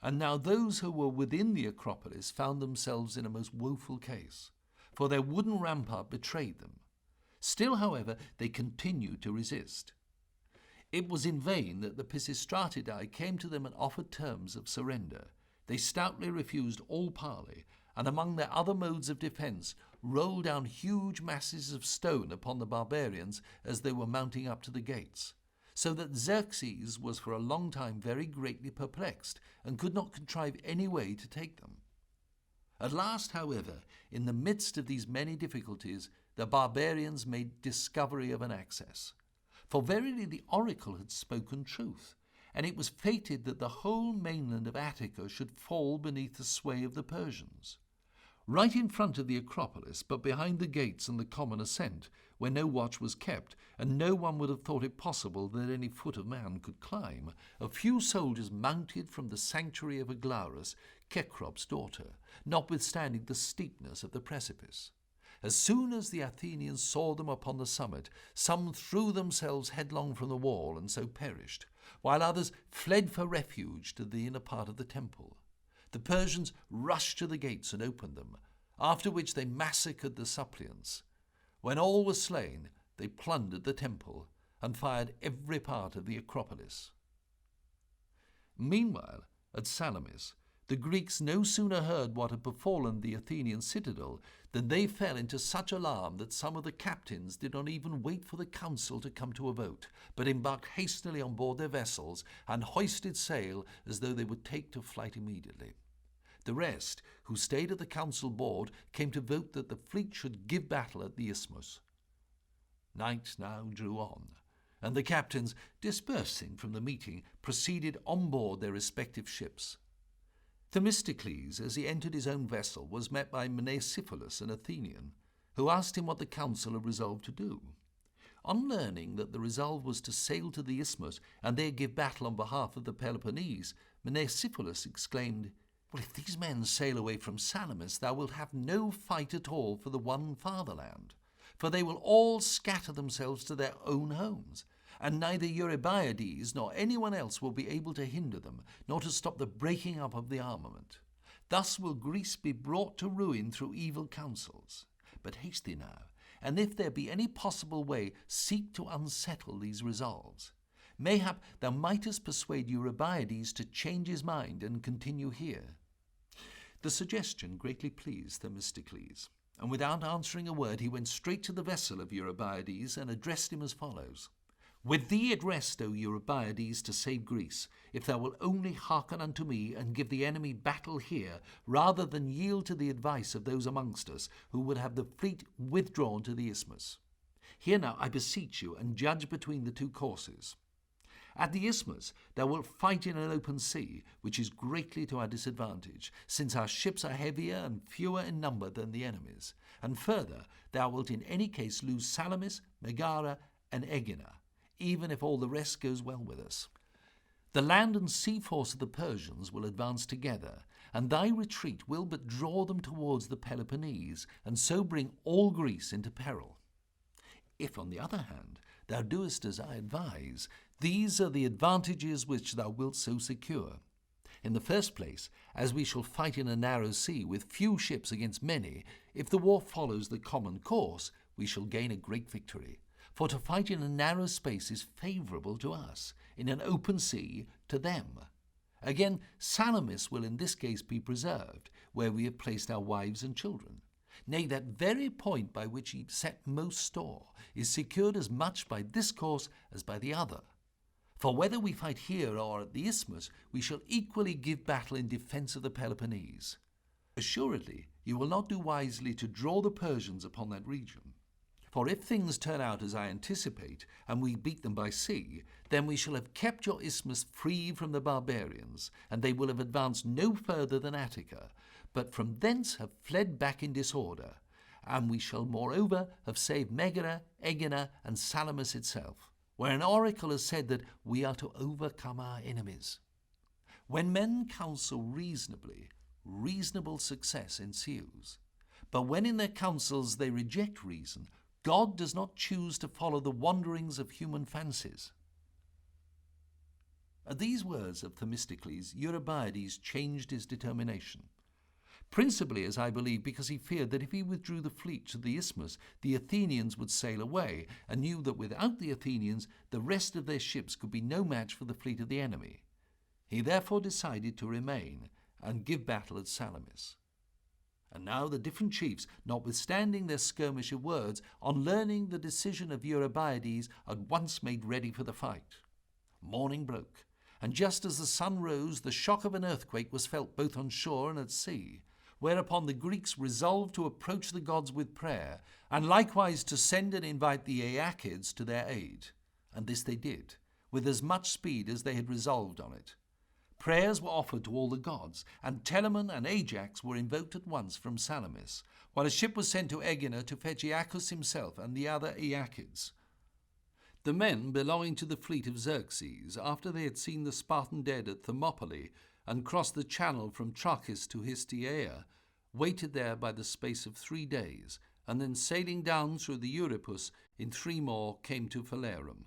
And now those who were within the Acropolis found themselves in a most woeful case, for their wooden rampart betrayed them. Still, however, they continued to resist. It was in vain that the Pisistratidae came to them and offered terms of surrender. They stoutly refused all parley, and among their other modes of defence rolled down huge masses of stone upon the barbarians as they were mounting up to the gates, so that Xerxes was for a long time very greatly perplexed, and could not contrive any way to take them. At last, however, in the midst of these many difficulties, the barbarians made discovery of an access. For verily the oracle had spoken truth, and it was fated that the whole mainland of Attica should fall beneath the sway of the Persians. Right in front of the Acropolis, but behind the gates and the common ascent, where no watch was kept, and no one would have thought it possible that any foot of man could climb, a few soldiers mounted from the sanctuary of Aglaus, Cecrop's daughter, notwithstanding the steepness of the precipice. As soon as the Athenians saw them upon the summit, some threw themselves headlong from the wall and so perished, while others fled for refuge to the inner part of the temple. The Persians rushed to the gates and opened them, after which they massacred the suppliants. When all was slain, they plundered the temple and fired every part of the Acropolis. Meanwhile, at Salamis, the Greeks no sooner heard what had befallen the Athenian citadel than they fell into such alarm that some of the captains did not even wait for the council to come to a vote, but embarked hastily on board their vessels and hoisted sail as though they would take to flight immediately. The rest, who stayed at the council board, came to vote that the fleet should give battle at the isthmus. Night now drew on, and the captains, dispersing from the meeting, proceeded on board their respective ships. Themistocles, as he entered his own vessel, was met by Mnesiphilus, an Athenian, who asked him what the council had resolved to do. On learning that the resolve was to sail to the isthmus and there give battle on behalf of the Peloponnese, Mnesiphilus exclaimed, "Well, if these men sail away from Salamis, thou wilt have no fight at all for the one fatherland, for they will all scatter themselves to their own homes, and neither Eurybiades nor anyone else will be able to hinder them, nor to stop the breaking up of the armament. Thus will Greece be brought to ruin through evil counsels. But haste thee now, and if there be any possible way, seek to unsettle these resolves. Mayhap thou mightest persuade Eurybiades to change his mind and continue here." The suggestion greatly pleased Themistocles, and without answering a word he went straight to the vessel of Eurybiades and addressed him as follows: "With thee at rest, O Eurybiades, to save Greece, if thou wilt only hearken unto me and give the enemy battle here, rather than yield to the advice of those amongst us who would have the fleet withdrawn to the isthmus. Hear now, I beseech you, and judge between the two courses. At the isthmus thou wilt fight in an open sea, which is greatly to our disadvantage, since our ships are heavier and fewer in number than the enemy's, and further, thou wilt in any case lose Salamis, Megara, and Aegina, even if all the rest goes well with us. The land and sea force of the Persians will advance together, and thy retreat will but draw them towards the Peloponnese, and so bring all Greece into peril. If, on the other hand, thou doest as I advise, these are the advantages which thou wilt so secure. In the first place, as we shall fight in a narrow sea with few ships against many, if the war follows the common course, we shall gain a great victory. For to fight in a narrow space is favourable to us, in an open sea to them. Again, Salamis will in this case be preserved, where we have placed our wives and children. Nay, that very point by which he set most store is secured as much by this course as by the other. For whether we fight here or at the isthmus, we shall equally give battle in defence of the Peloponnese. Assuredly, you will not do wisely to draw the Persians upon that region. For if things turn out as I anticipate, and we beat them by sea, then we shall have kept your isthmus free from the barbarians, and they will have advanced no further than Attica, but from thence have fled back in disorder, and we shall moreover have saved Megara, Aegina, and Salamis itself, where an oracle has said that we are to overcome our enemies. When men counsel reasonably, reasonable success ensues. But when in their counsels they reject reason, God does not choose to follow the wanderings of human fancies. At these words of Themistocles, Eurybiades changed his determination. Principally, as I believe, because he feared that if he withdrew the fleet to the isthmus, the Athenians would sail away, and knew that without the Athenians, the rest of their ships could be no match for the fleet of the enemy. He therefore decided to remain and give battle at Salamis. And now the different chiefs, notwithstanding their skirmish of words, on learning the decision of Eurybiades, at once made ready for the fight. Morning broke, and just as the sun rose, the shock of an earthquake was felt both on shore and at sea, whereupon the Greeks resolved to approach the gods with prayer, and likewise to send and invite the Aeacids to their aid. And this they did, with as much speed as they had resolved on it. Prayers were offered to all the gods, and Telamon and Ajax were invoked at once from Salamis, while a ship was sent to Aegina to fetch Aeacus himself and the other Aeacids. The men belonging to the fleet of Xerxes, after they had seen the Spartan dead at Thermopylae and crossed the channel from Trachis to Histiaea, waited there by the space of 3 days, and then sailing down through the Euripus in 3 more came to Phalerum.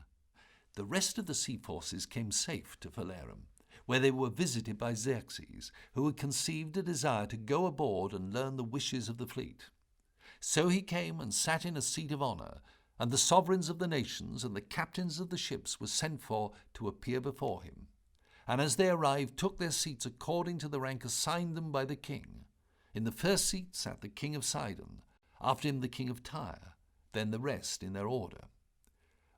The rest of the sea forces came safe to Phalerum, where they were visited by Xerxes, who had conceived a desire to go aboard and learn the wishes of the fleet. So he came and sat in a seat of honour, and the sovereigns of the nations and the captains of the ships were sent for to appear before him. and as they arrived took their seats according to the rank assigned them by the king. In the first seat sat the king of Sidon, after him the king of Tyre, then the rest in their order.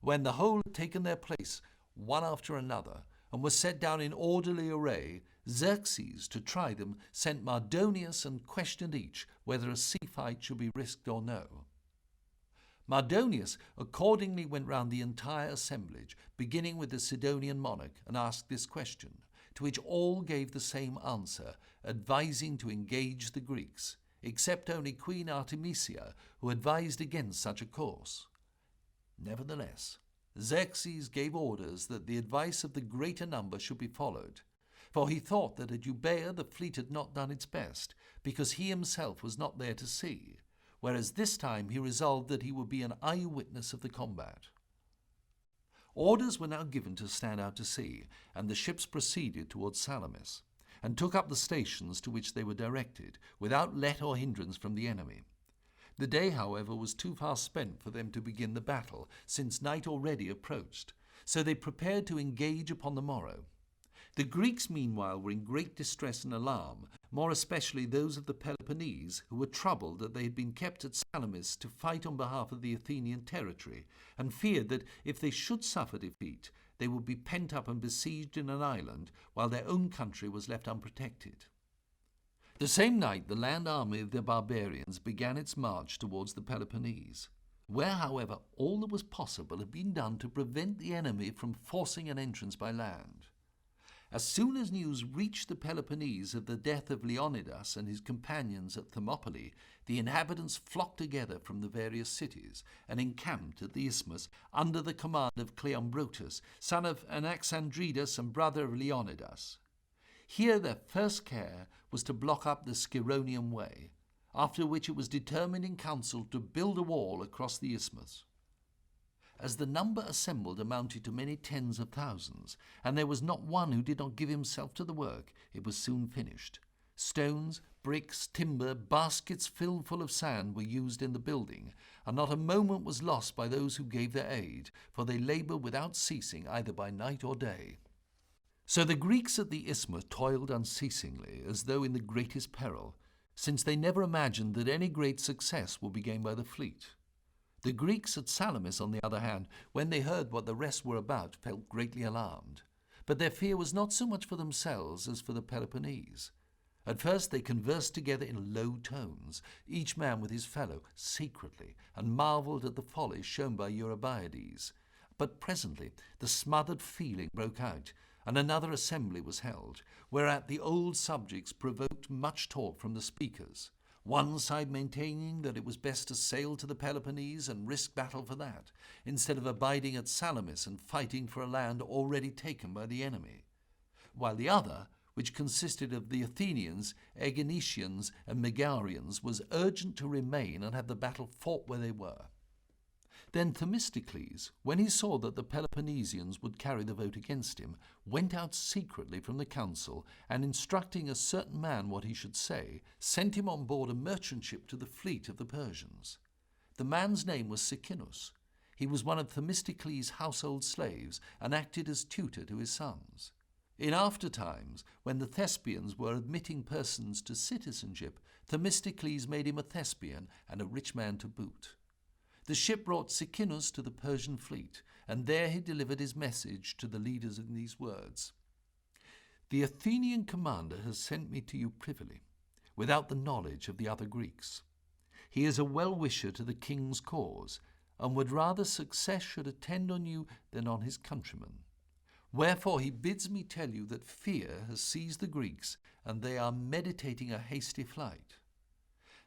When the whole had taken their place, one after another, and were set down in orderly array, Xerxes, to try them, sent Mardonius and questioned each whether a sea fight should be risked or no. Mardonius accordingly went round the entire assemblage, beginning with the Sidonian monarch, and asked this question, to which all gave the same answer, advising to engage the Greeks, except only Queen Artemisia, who advised against such a course. Nevertheless, Xerxes gave orders that the advice of the greater number should be followed, for he thought that at Euboea the fleet had not done its best, because he himself was not there to see, whereas this time he resolved that he would be an eyewitness of the combat. Orders were now given to stand out to sea, and the ships proceeded towards Salamis, and took up the stations to which they were directed, without let or hindrance from the enemy. The day, however, was too far spent for them to begin the battle, since night already approached, so they prepared to engage upon the morrow. The Greeks, meanwhile, were in great distress and alarm, more especially those of the Peloponnese, who were troubled that they had been kept at Salamis to fight on behalf of the Athenian territory, and feared that if they should suffer defeat, they would be pent up and besieged in an island, while their own country was left unprotected. The same night the land army of the barbarians began its march towards the Peloponnese, where, however, all that was possible had been done to prevent the enemy from forcing an entrance by land. As soon as news reached the Peloponnese of the death of Leonidas and his companions at Thermopylae, the inhabitants flocked together from the various cities and encamped at the isthmus under the command of Cleombrotus, son of Anaxandridas and brother of Leonidas. Here their first care was to block up the Scironian way, after which it was determined in council to build a wall across the isthmus. As the number assembled amounted to many tens of thousands, and there was not one who did not give himself to the work, it was soon finished. Stones, bricks, timber, baskets filled full of sand were used in the building, and not a moment was lost by those who gave their aid, for they laboured without ceasing either by night or day. So the Greeks at the isthmus toiled unceasingly, as though in the greatest peril, since they never imagined that any great success would be gained by the fleet. The Greeks at Salamis, on the other hand, when they heard what the rest were about, felt greatly alarmed. But their fear was not so much for themselves as for the Peloponnese. At first they conversed together in low tones, each man with his fellow, secretly, and marvelled at the folly shown by Eurybiades. But presently the smothered feeling broke out, and another assembly was held, whereat the old subjects provoked much talk from the speakers, one side maintaining that it was best to sail to the Peloponnese and risk battle for that, instead of abiding at Salamis and fighting for a land already taken by the enemy, while the other, which consisted of the Athenians, Aeginetians, and Megarians, was urgent to remain and have the battle fought where they were. Then Themistocles, when he saw that the Peloponnesians would carry the vote against him, went out secretly from the council, and instructing a certain man what he should say, sent him on board a merchant ship to the fleet of the Persians. The man's name was Sicinus. He was one of Themistocles' household slaves, and acted as tutor to his sons. In after times, when the Thespians were admitting persons to citizenship, Themistocles made him a Thespian and a rich man to boot. The ship brought Sicinus to the Persian fleet, and there he delivered his message to the leaders in these words: "The Athenian commander has sent me to you privily, without the knowledge of the other Greeks. He is a well-wisher to the king's cause, and would rather success should attend on you than on his countrymen. Wherefore he bids me tell you that fear has seized the Greeks, and they are meditating a hasty flight.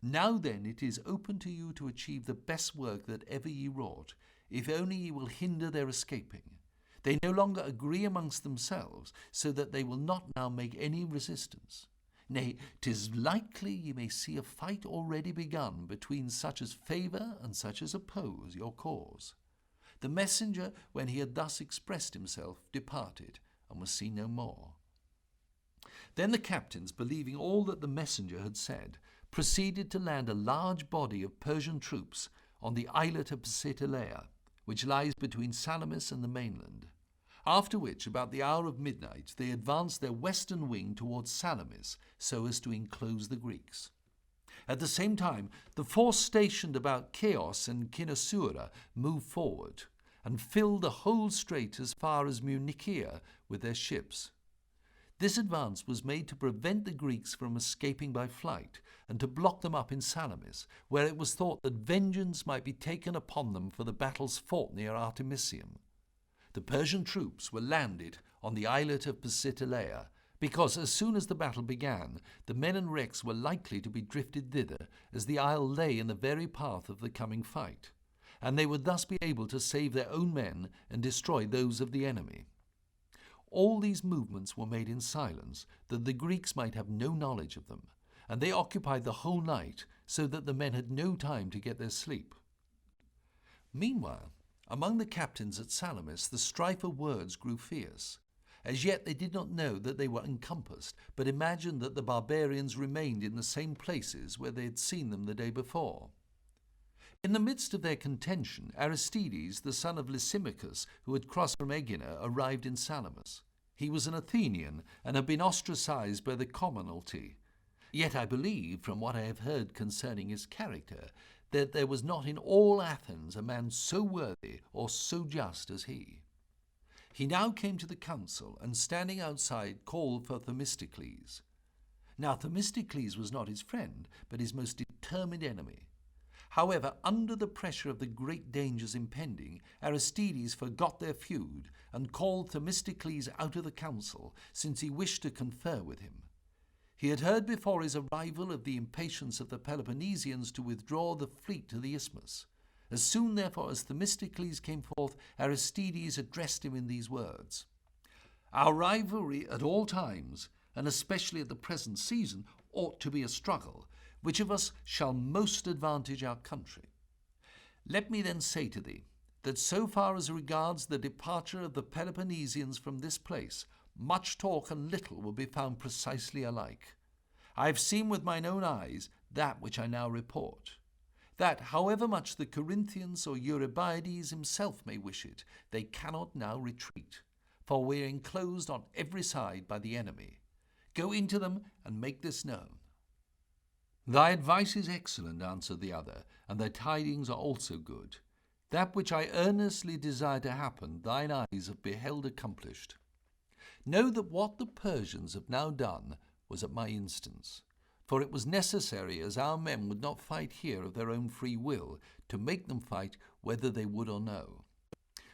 Now then it is open to you to achieve the best work that ever ye wrought, if only ye will hinder their escaping. They no longer agree amongst themselves, so that they will not now make any resistance. Nay, 'tis likely ye may see a fight already begun between such as favour and such as oppose your cause." The messenger, when he had thus expressed himself, departed, and was seen no more. Then the captains, believing all that the messenger had said, proceeded to land a large body of Persian troops on the islet of Psittaleia, which lies between Salamis and the mainland. After which, about the hour of midnight, they advanced their western wing towards Salamis, so as to enclose the Greeks. At the same time, the force stationed about Chios and Cynosura moved forward, and filled the whole strait as far as Munichia with their ships. This advance was made to prevent the Greeks from escaping by flight, and to block them up in Salamis, where it was thought that vengeance might be taken upon them for the battles fought near Artemisium. The Persian troops were landed on the islet of Psitalea, because as soon as the battle began, the men and wrecks were likely to be drifted thither, as the isle lay in the very path of the coming fight, and they would thus be able to save their own men and destroy those of the enemy. All these movements were made in silence, that the Greeks might have no knowledge of them, and they occupied the whole night, so that the men had no time to get their sleep. Meanwhile, among the captains at Salamis the strife of words grew fierce. As yet they did not know that they were encompassed, but imagined that the barbarians remained in the same places where they had seen them the day before. In the midst of their contention, Aristides, the son of Lysimachus, who had crossed from Aegina, arrived in Salamis. He was an Athenian, and had been ostracized by the commonalty. Yet I believe, from what I have heard concerning his character, that there was not in all Athens a man so worthy or so just as he. He now came to the council, and standing outside called for Themistocles. Now Themistocles was not his friend, but his most determined enemy. However, under the pressure of the great dangers impending, Aristides forgot their feud, and called Themistocles out of the council, since he wished to confer with him. He had heard before his arrival of the impatience of the Peloponnesians to withdraw the fleet to the isthmus. As soon, therefore, as Themistocles came forth, Aristides addressed him in these words: "Our rivalry at all times, and especially at the present season, ought to be a struggle, which of us shall most advantage our country. Let me then say to thee, that so far as regards the departure of the Peloponnesians from this place, much talk and little will be found precisely alike. I have seen with mine own eyes that which I now report, that however much the Corinthians or Eurybiades himself may wish it, they cannot now retreat, for we are enclosed on every side by the enemy. Go into them and make this known." "Thy advice is excellent," answered the other, "and thy tidings are also good. That which I earnestly desire to happen, thine eyes have beheld accomplished. Know that what the Persians have now done was at my instance, for it was necessary, as our men would not fight here of their own free will, to make them fight whether they would or no.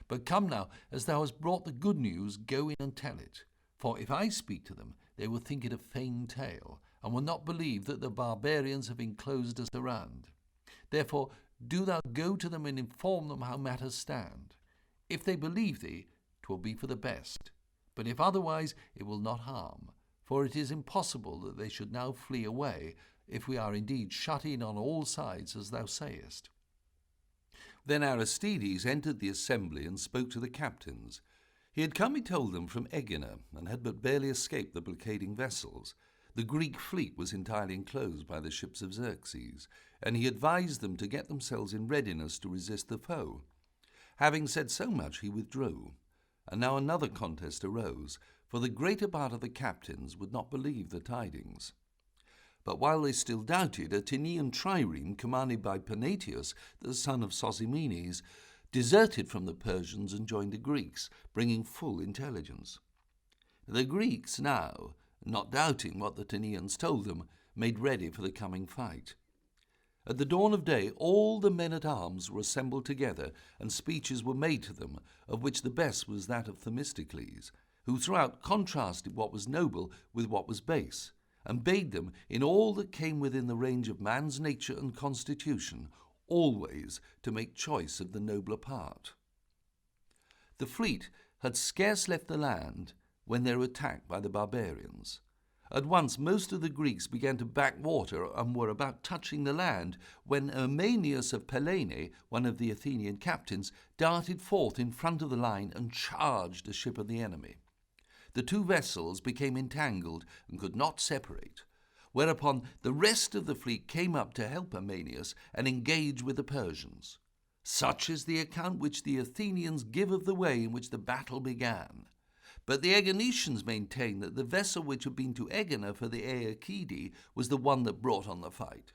But come now, as thou hast brought the good news, go in and tell it, for if I speak to them, they will think it a feigned tale, and will not believe that the barbarians have enclosed us around. Therefore do thou go to them and inform them how matters stand. If they believe thee, 'twill be for the best, but if otherwise, it will not harm, for it is impossible that they should now flee away, if we are indeed shut in on all sides, as thou sayest." Then Aristides entered the assembly and spoke to the captains. He had come, he told them, from Aegina, and had but barely escaped the blockading vessels. The Greek fleet was entirely enclosed by the ships of Xerxes, and he advised them to get themselves in readiness to resist the foe. Having said so much, he withdrew. And now another contest arose, for the greater part of the captains would not believe the tidings. But while they still doubted, a Tenian trireme, commanded by Panetius, the son of Sosimenes, deserted from the Persians and joined the Greeks, bringing full intelligence. The Greeks now, not doubting what the Tenians told them, made ready for the coming fight. At the dawn of day, all the men-at-arms were assembled together, and speeches were made to them, of which the best was that of Themistocles, who throughout contrasted what was noble with what was base, and bade them, in all that came within the range of man's nature and constitution, always to make choice of the nobler part. The fleet had scarce left the land when they were attacked by the barbarians. At once most of the Greeks began to back water and were about touching the land, when Eumenius of Pellene, one of the Athenian captains, darted forth in front of the line and charged a ship of the enemy. The two vessels became entangled and could not separate, whereupon the rest of the fleet came up to help Eumenius and engage with the Persians. Such is the account which the Athenians give of the way in which the battle began. But the Aeginetians maintain that the vessel which had been to Egina for the Aeacidi was the one that brought on the fight.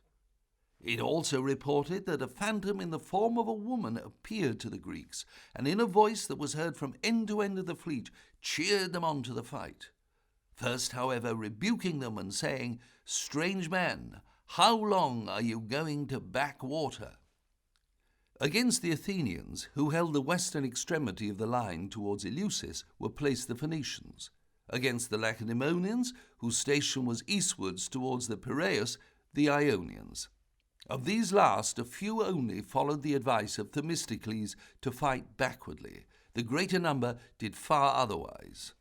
It also reported that a phantom in the form of a woman appeared to the Greeks, and in a voice that was heard from end to end of the fleet, cheered them on to the fight. First, however, rebuking them and saying, "Strange men, how long are you going to back water?" Against the Athenians, who held the western extremity of the line towards Eleusis, were placed the Phoenicians. Against the Lacedaemonians, whose station was eastwards towards the Piraeus, the Ionians. Of these last, a few only followed the advice of Themistocles to fight backwardly. The greater number did far otherwise.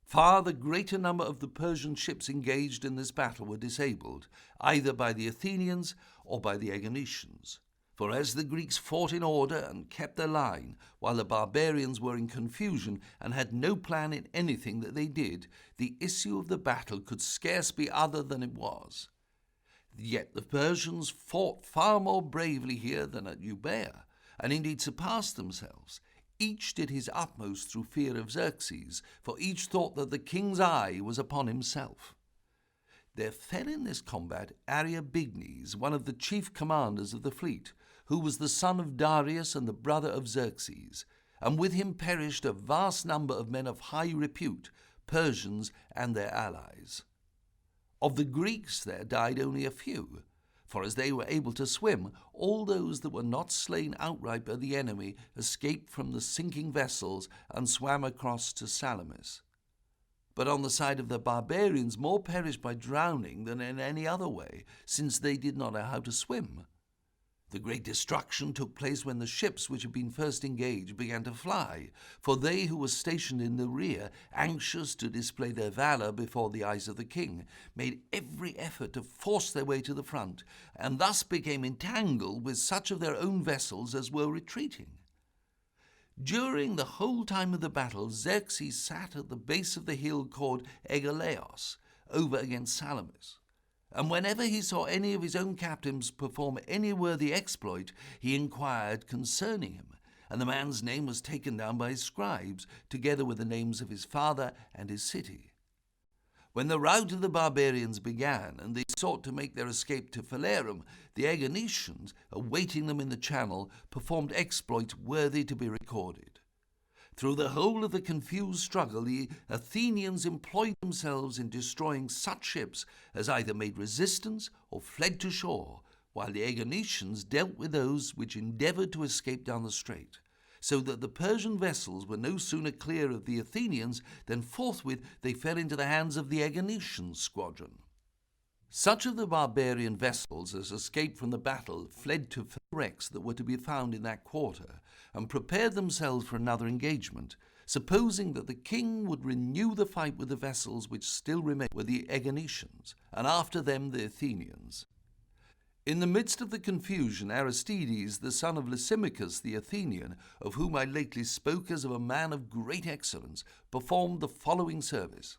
Far the greater number of the Persian ships engaged in this battle were disabled, either by the Athenians or by the Aeginetians. For as the Greeks fought in order and kept their line, while the barbarians were in confusion and had no plan in anything that they did, the issue of the battle could scarce be other than it was. Yet the Persians fought far more bravely here than at Euboea, and indeed surpassed themselves. Each did his utmost through fear of Xerxes, for each thought that the king's eye was upon himself. There fell in this combat Ariobaenes, one of the chief commanders of the fleet, who was the son of Darius and the brother of Xerxes, and with him perished a vast number of men of high repute, Persians and their allies. Of the Greeks there died only a few, for as they were able to swim, all those that were not slain outright by the enemy escaped from the sinking vessels and swam across to Salamis. But on the side of the barbarians more perished by drowning than in any other way, since they did not know how to swim. The great destruction took place when the ships which had been first engaged began to fly, for they who were stationed in the rear, anxious to display their valour before the eyes of the king, made every effort to force their way to the front, and thus became entangled with such of their own vessels as were retreating. During the whole time of the battle, Xerxes sat at the base of the hill called Aigaleos, over against Salamis. And whenever he saw any of his own captains perform any worthy exploit, he inquired concerning him, and the man's name was taken down by his scribes, together with the names of his father and his city. When the rout of the barbarians began, and they sought to make their escape to Phalerum, the Aeginetians, awaiting them in the channel, performed exploits worthy to be recorded. Through the whole of the confused struggle, the Athenians employed themselves in destroying such ships as either made resistance or fled to shore, while the Aeginetians dealt with those which endeavoured to escape down the strait, so that the Persian vessels were no sooner clear of the Athenians than forthwith they fell into the hands of the Aeginetian squadron. Such of the barbarian vessels as escaped from the battle fled to wrecks that were to be found in that quarter, and prepared themselves for another engagement, supposing that the king would renew the fight with the vessels which still remained with the Aeginetians, and after them the Athenians. In the midst of the confusion, Aristides, the son of Lysimachus the Athenian, of whom I lately spoke as of a man of great excellence, performed the following service.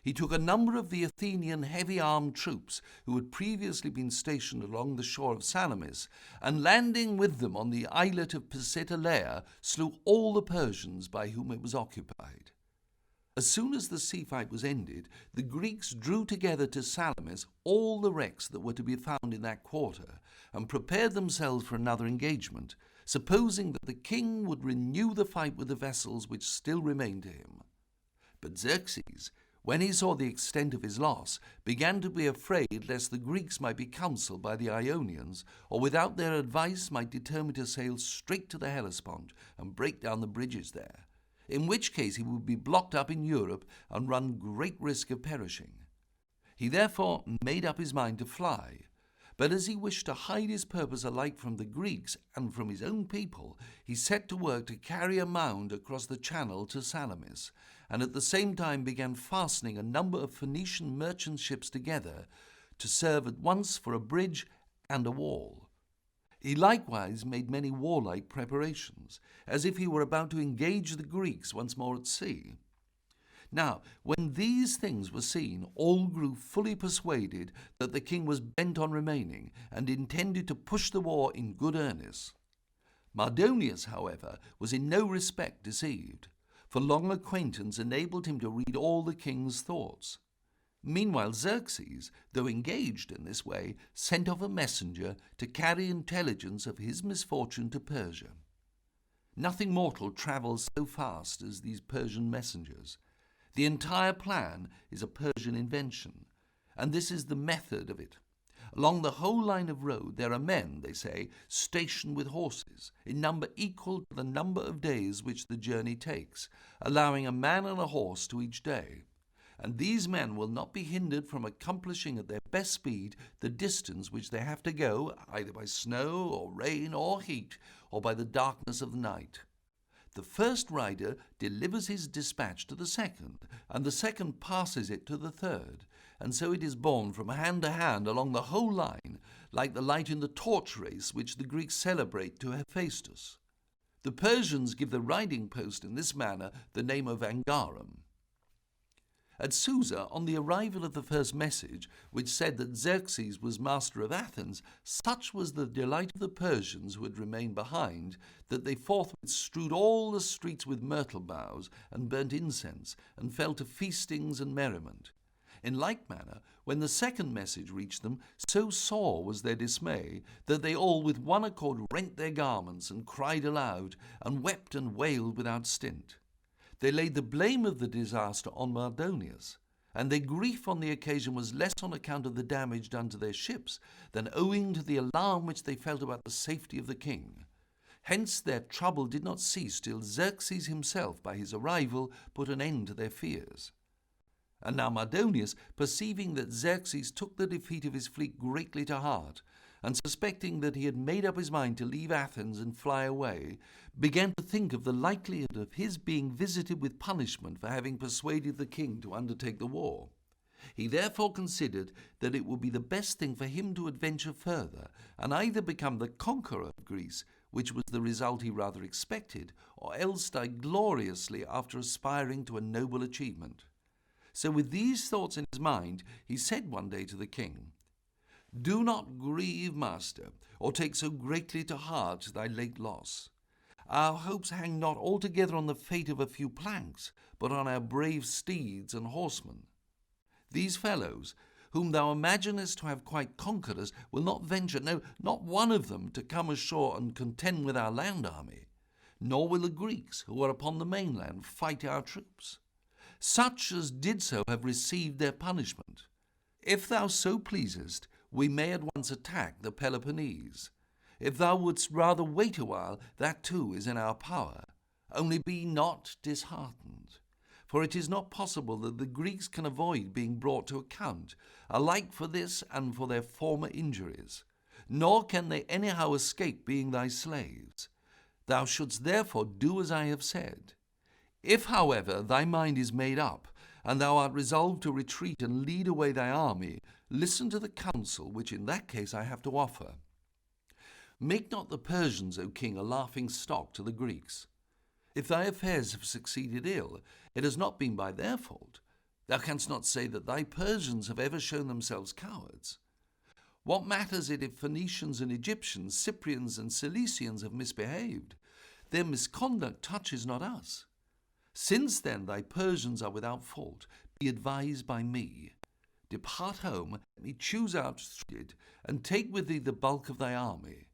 He took a number of the Athenian heavy-armed troops who had previously been stationed along the shore of Salamis, and landing with them on the islet of Psittaleia, slew all the Persians by whom it was occupied. As soon as the sea fight was ended, the Greeks drew together to Salamis all the wrecks that were to be found in that quarter, and prepared themselves for another engagement, supposing that the king would renew the fight with the vessels which still remained to him. But Xerxes, when he saw the extent of his loss, began to be afraid lest the Greeks might be counselled by the Ionians, or without their advice might determine to sail straight to the Hellespont and break down the bridges there, in which case he would be blocked up in Europe and run great risk of perishing. He therefore made up his mind to fly, but as he wished to hide his purpose alike from the Greeks and from his own people, he set to work to carry a mound across the channel to Salamis, and at the same time began fastening a number of Phoenician merchant ships together to serve at once for a bridge and a wall. He likewise made many warlike preparations, as if he were about to engage the Greeks once more at sea. Now, when these things were seen, all grew fully persuaded that the king was bent on remaining, and intended to push the war in good earnest. Mardonius, however, was in no respect deceived, for long acquaintance enabled him to read all the king's thoughts. Meanwhile, Xerxes, though engaged in this way, sent off a messenger to carry intelligence of his misfortune to Persia. Nothing mortal travels so fast as these Persian messengers. The entire plan is a Persian invention, and this is the method of it. Along the whole line of road there are men, they say, stationed with horses, in number equal to the number of days which the journey takes, allowing a man and a horse to each day. And these men will not be hindered from accomplishing at their best speed the distance which they have to go, either by snow or rain or heat, or by the darkness of the night. The first rider delivers his dispatch to the second, and the second passes it to the third, and so it is borne from hand to hand along the whole line, like the light in the torch race which the Greeks celebrate to Hephaestus. The Persians give the riding post in this manner the name of Angarum. At Susa, on the arrival of the first message, which said that Xerxes was master of Athens, such was the delight of the Persians who had remained behind, that they forthwith strewed all the streets with myrtle boughs, and burnt incense, and fell to feastings and merriment. In like manner, when the second message reached them, so sore was their dismay, that they all with one accord rent their garments, and cried aloud, and wept and wailed without stint. They laid the blame of the disaster on Mardonius, and their grief on the occasion was less on account of the damage done to their ships than owing to the alarm which they felt about the safety of the king. Hence their trouble did not cease till Xerxes himself, by his arrival, put an end to their fears. And now Mardonius, perceiving that Xerxes took the defeat of his fleet greatly to heart, and suspecting that he had made up his mind to leave Athens and fly away, began to think of the likelihood of his being visited with punishment for having persuaded the king to undertake the war. He therefore considered that it would be the best thing for him to adventure further, and either become the conqueror of Greece, which was the result he rather expected, or else die gloriously after aspiring to a noble achievement. So with these thoughts in his mind, he said one day to the king, "Do not grieve, master, or take so greatly to heart thy late loss. Our hopes hang not altogether on the fate of a few planks, but on our brave steeds and horsemen. These fellows, whom thou imaginest to have quite conquered us, will not venture, no, not one of them, to come ashore and contend with our land army, nor will the Greeks, who are upon the mainland, fight our troops. Such as did so have received their punishment. If thou so pleasest, we may at once attack the Peloponnese. If thou wouldst rather wait a while, that too is in our power. Only be not disheartened. For it is not possible that the Greeks can avoid being brought to account, alike for this and for their former injuries. Nor can they anyhow escape being thy slaves. Thou shouldst therefore do as I have said. If, however, thy mind is made up, and thou art resolved to retreat and lead away thy army, listen to the counsel which in that case I have to offer. Make not the Persians, O king, a laughing stock to the Greeks. If thy affairs have succeeded ill, it has not been by their fault. Thou canst not say that thy Persians have ever shown themselves cowards. What matters it if Phoenicians and Egyptians, Cyprians and Cilicians have misbehaved? Their misconduct touches not us. Since then thy Persians are without fault, be advised by me. Depart home, let me choose out it, and take with thee the bulk of thy army.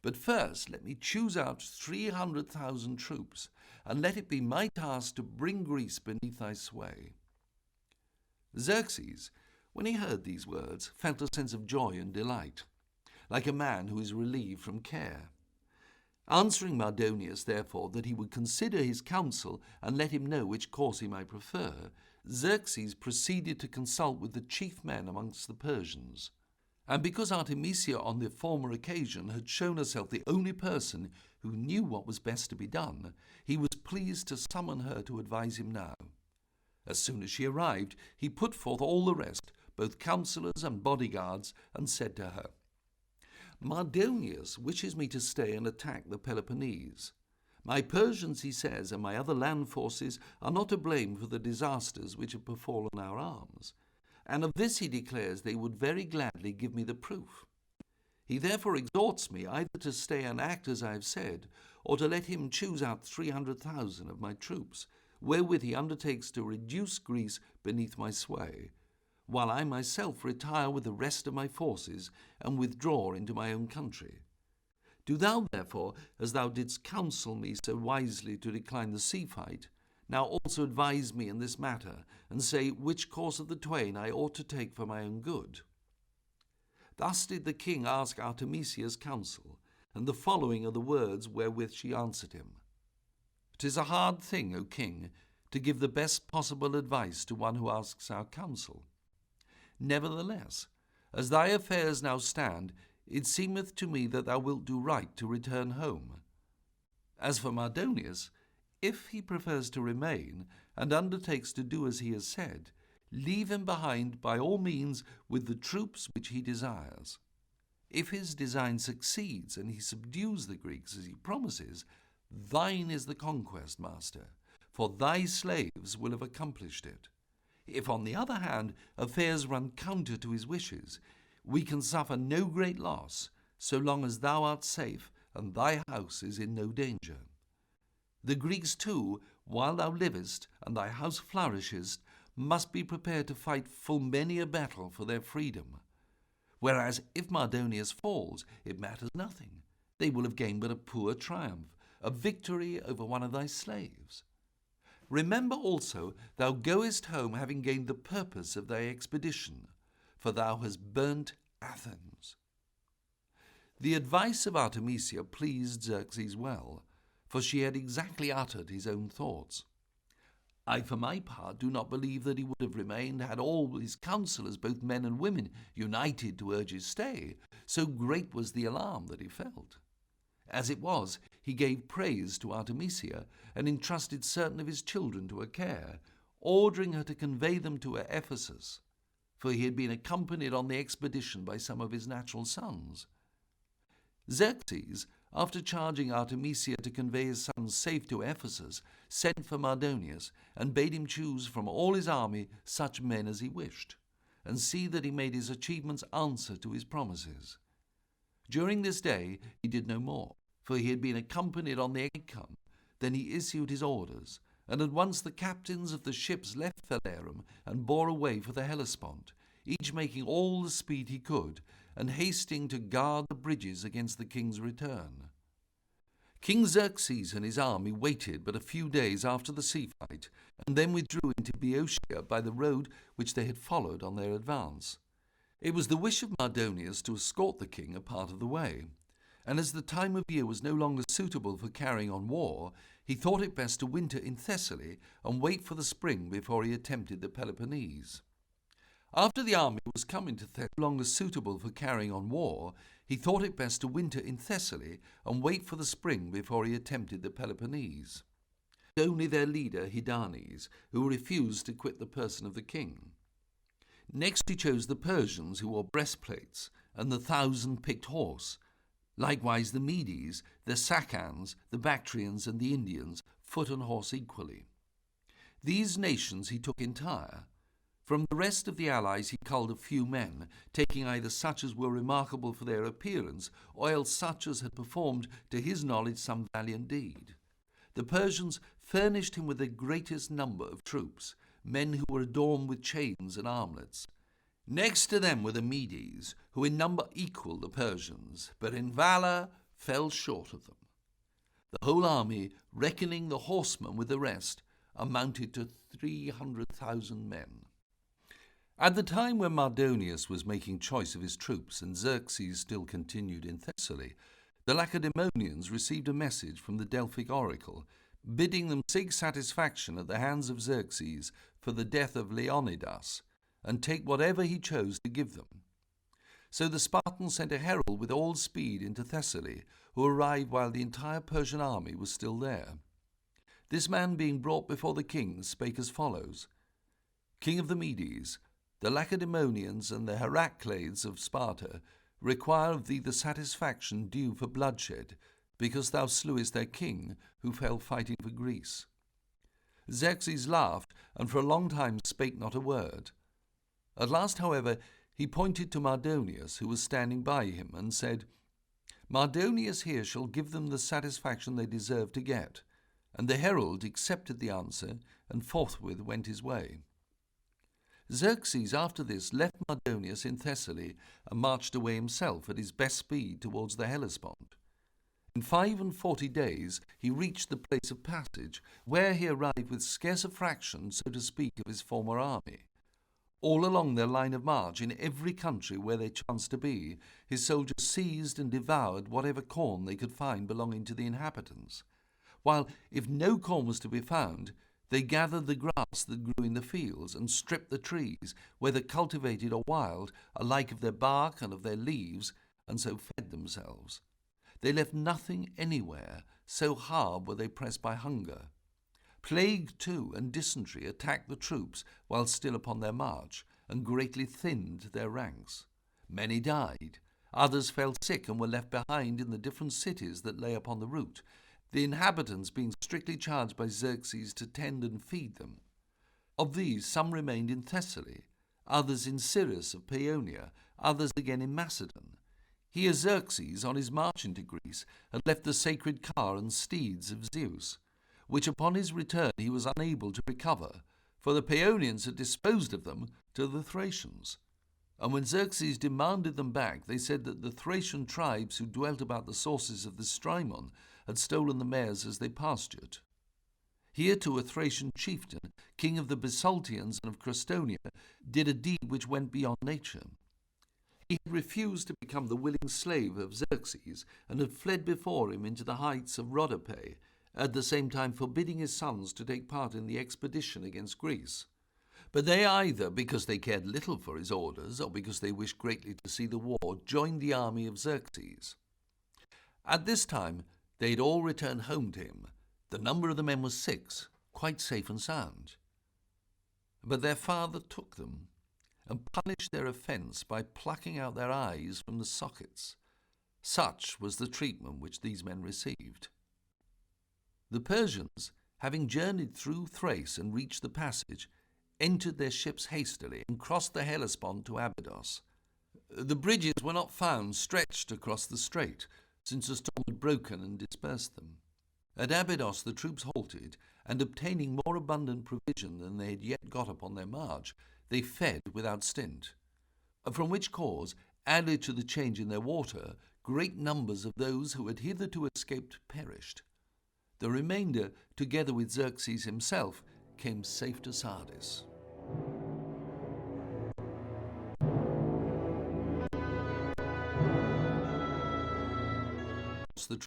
But first let me choose out 300,000 troops, and let it be my task to bring Greece beneath thy sway." Xerxes, when he heard these words, felt a sense of joy and delight, like a man who is relieved from care. Answering Mardonius, therefore, that he would consider his counsel and let him know which course he might prefer, Xerxes proceeded to consult with the chief men amongst the Persians. And because Artemisia on the former occasion had shown herself the only person who knew what was best to be done, he was pleased to summon her to advise him now. As soon as she arrived, he put forth all the rest, both counsellors and bodyguards, and said to her, "Mardonius wishes me to stay and attack the Peloponnese. My Persians, he says, and my other land forces are not to blame for the disasters which have befallen our arms, and of this he declares they would very gladly give me the proof. He therefore exhorts me either to stay and act as I have said, or to let him choose out 300,000 of my troops, wherewith he undertakes to reduce Greece beneath my sway, while I myself retire with the rest of my forces and withdraw into my own country. Do thou, therefore, as thou didst counsel me so wisely to decline the sea fight, now also advise me in this matter, and say which course of the twain I ought to take for my own good. Thus did the king ask Artemisia's counsel, and the following are the words wherewith she answered him. 'Tis a hard thing, O king, to give the best possible advice to one who asks our counsel. Nevertheless, as thy affairs now stand, it seemeth to me that thou wilt do right to return home. As for Mardonius, if he prefers to remain, and undertakes to do as he has said, leave him behind by all means with the troops which he desires. If his design succeeds, and he subdues the Greeks as he promises, thine is the conquest, master, for thy slaves will have accomplished it. If, on the other hand, affairs run counter to his wishes, we can suffer no great loss, so long as thou art safe, and thy house is in no danger. The Greeks too, while thou livest, and thy house flourishest, must be prepared to fight full many a battle for their freedom. Whereas, if Mardonius falls, it matters nothing. They will have gained but a poor triumph, a victory over one of thy slaves. Remember also, thou goest home having gained the purpose of thy expedition, for thou hast burnt Athens. The advice of Artemisia pleased Xerxes well, for she had exactly uttered his own thoughts. I, for my part, do not believe that he would have remained had all his counsellors, both men and women, united to urge his stay, so great was the alarm that he felt. As it was, he gave praise to Artemisia, and entrusted certain of his children to her care, ordering her to convey them to her Ephesus, for he had been accompanied on the expedition by some of his natural sons. Xerxes, after charging Artemisia to convey his sons safe to Ephesus, sent for Mardonius, and bade him choose from all his army such men as he wished, and see that he made his achievements answer to his promises. During this day he did no more, for he had been accompanied on the outcome. Then he issued his orders, and at once the captains of the ships left Phalerum and bore away for the Hellespont, each making all the speed he could, and hasting to guard the bridges against the king's return. King Xerxes and his army waited but a few days after the sea fight, and then withdrew into Boeotia by the road which they had followed on their advance. It was the wish of Mardonius to escort the king a part of the way, and as the time of year was no longer suitable for carrying on war, he thought it best to winter in Thessaly and wait for the spring before he attempted the Peloponnese. After the army was come into Thessaly, no longer suitable for carrying on war, he thought it best to winter in Thessaly and wait for the spring before he attempted the Peloponnese. Only their leader, Herodotus, who refused to quit the person of the king. Next he chose the Persians, who wore breastplates, and the 1,000 picked horse, likewise the Medes, the Sacans, the Bactrians, and the Indians, foot and horse equally. These nations he took entire. From the rest of the allies he culled a few men, taking either such as were remarkable for their appearance, or else such as had performed to his knowledge some valiant deed. The Persians furnished him with the greatest number of troops, men who were adorned with chains and armlets. Next to them were the Medes, who in number equalled the Persians, but in valour fell short of them. The whole army, reckoning the horsemen with the rest, amounted to 300,000 men. At the time when Mardonius was making choice of his troops and Xerxes still continued in Thessaly, the Lacedaemonians received a message from the Delphic oracle, bidding them seek satisfaction at the hands of Xerxes for the death of Leonidas, and take whatever he chose to give them. So the Spartans sent a herald with all speed into Thessaly, who arrived while the entire Persian army was still there. This man, being brought before the king, spake as follows: King of the Medes, the Lacedaemonians and the Heracles of Sparta require of thee the satisfaction due for bloodshed, because thou slewest their king, who fell fighting for Greece. Xerxes laughed, and for a long time spake not a word. At last, however, He pointed to Mardonius, who was standing by him, and said, "Mardonius here shall give them the satisfaction they deserve to get." And the herald accepted the answer, and forthwith went his way. Xerxes after this left Mardonius in Thessaly, and marched away himself at his best speed towards the Hellespont. In 45 days he reached the place of passage, where he arrived with scarce a fraction, so to speak, of his former army. All along their line of march, in every country where they chanced to be, his soldiers seized and devoured whatever corn they could find belonging to the inhabitants, while, if no corn was to be found, they gathered the grass that grew in the fields, and stripped the trees, whether cultivated or wild, alike of their bark and of their leaves, and so fed themselves. They left nothing anywhere, so hard were they pressed by hunger. Plague, too, and dysentery attacked the troops while still upon their march, and greatly thinned their ranks. Many died, others fell sick and were left behind in the different cities that lay upon the route, the inhabitants being strictly charged by Xerxes to tend and feed them. Of these some remained in Thessaly, others in Cyrrhus of Paeonia, others again in Macedon. Here Xerxes, on his march into Greece, had left the sacred car and steeds of Zeus, which upon his return he was unable to recover, for the Paeonians had disposed of them to the Thracians. And when Xerxes demanded them back, they said that the Thracian tribes who dwelt about the sources of the Strymon had stolen the mares as they pastured. Here too a Thracian chieftain, king of the Bisaltians and of Crestonia, did a deed which went beyond nature. He had refused to become the willing slave of Xerxes, and had fled before him into the heights of Rhodope, at the same time forbidding his sons to take part in the expedition against Greece. But they either, because they cared little for his orders, or because they wished greatly to see the war, joined the army of Xerxes. At this time they had all returned home to him. The number of the men was 6, quite safe and sound. But their father took them, and punished their offence by plucking out their eyes from the sockets. Such was the treatment which these men received. The Persians, having journeyed through Thrace and reached the passage, entered their ships hastily and crossed the Hellespont to Abydos. The bridges were not found stretched across the strait, since the storm had broken and dispersed them. At Abydos the troops halted, and obtaining more abundant provision than they had yet got upon their march, they fed without stint, from which cause, added to the change in their water, great numbers of those who had hitherto escaped perished. The remainder, together with Xerxes himself, came safe to Sardis. The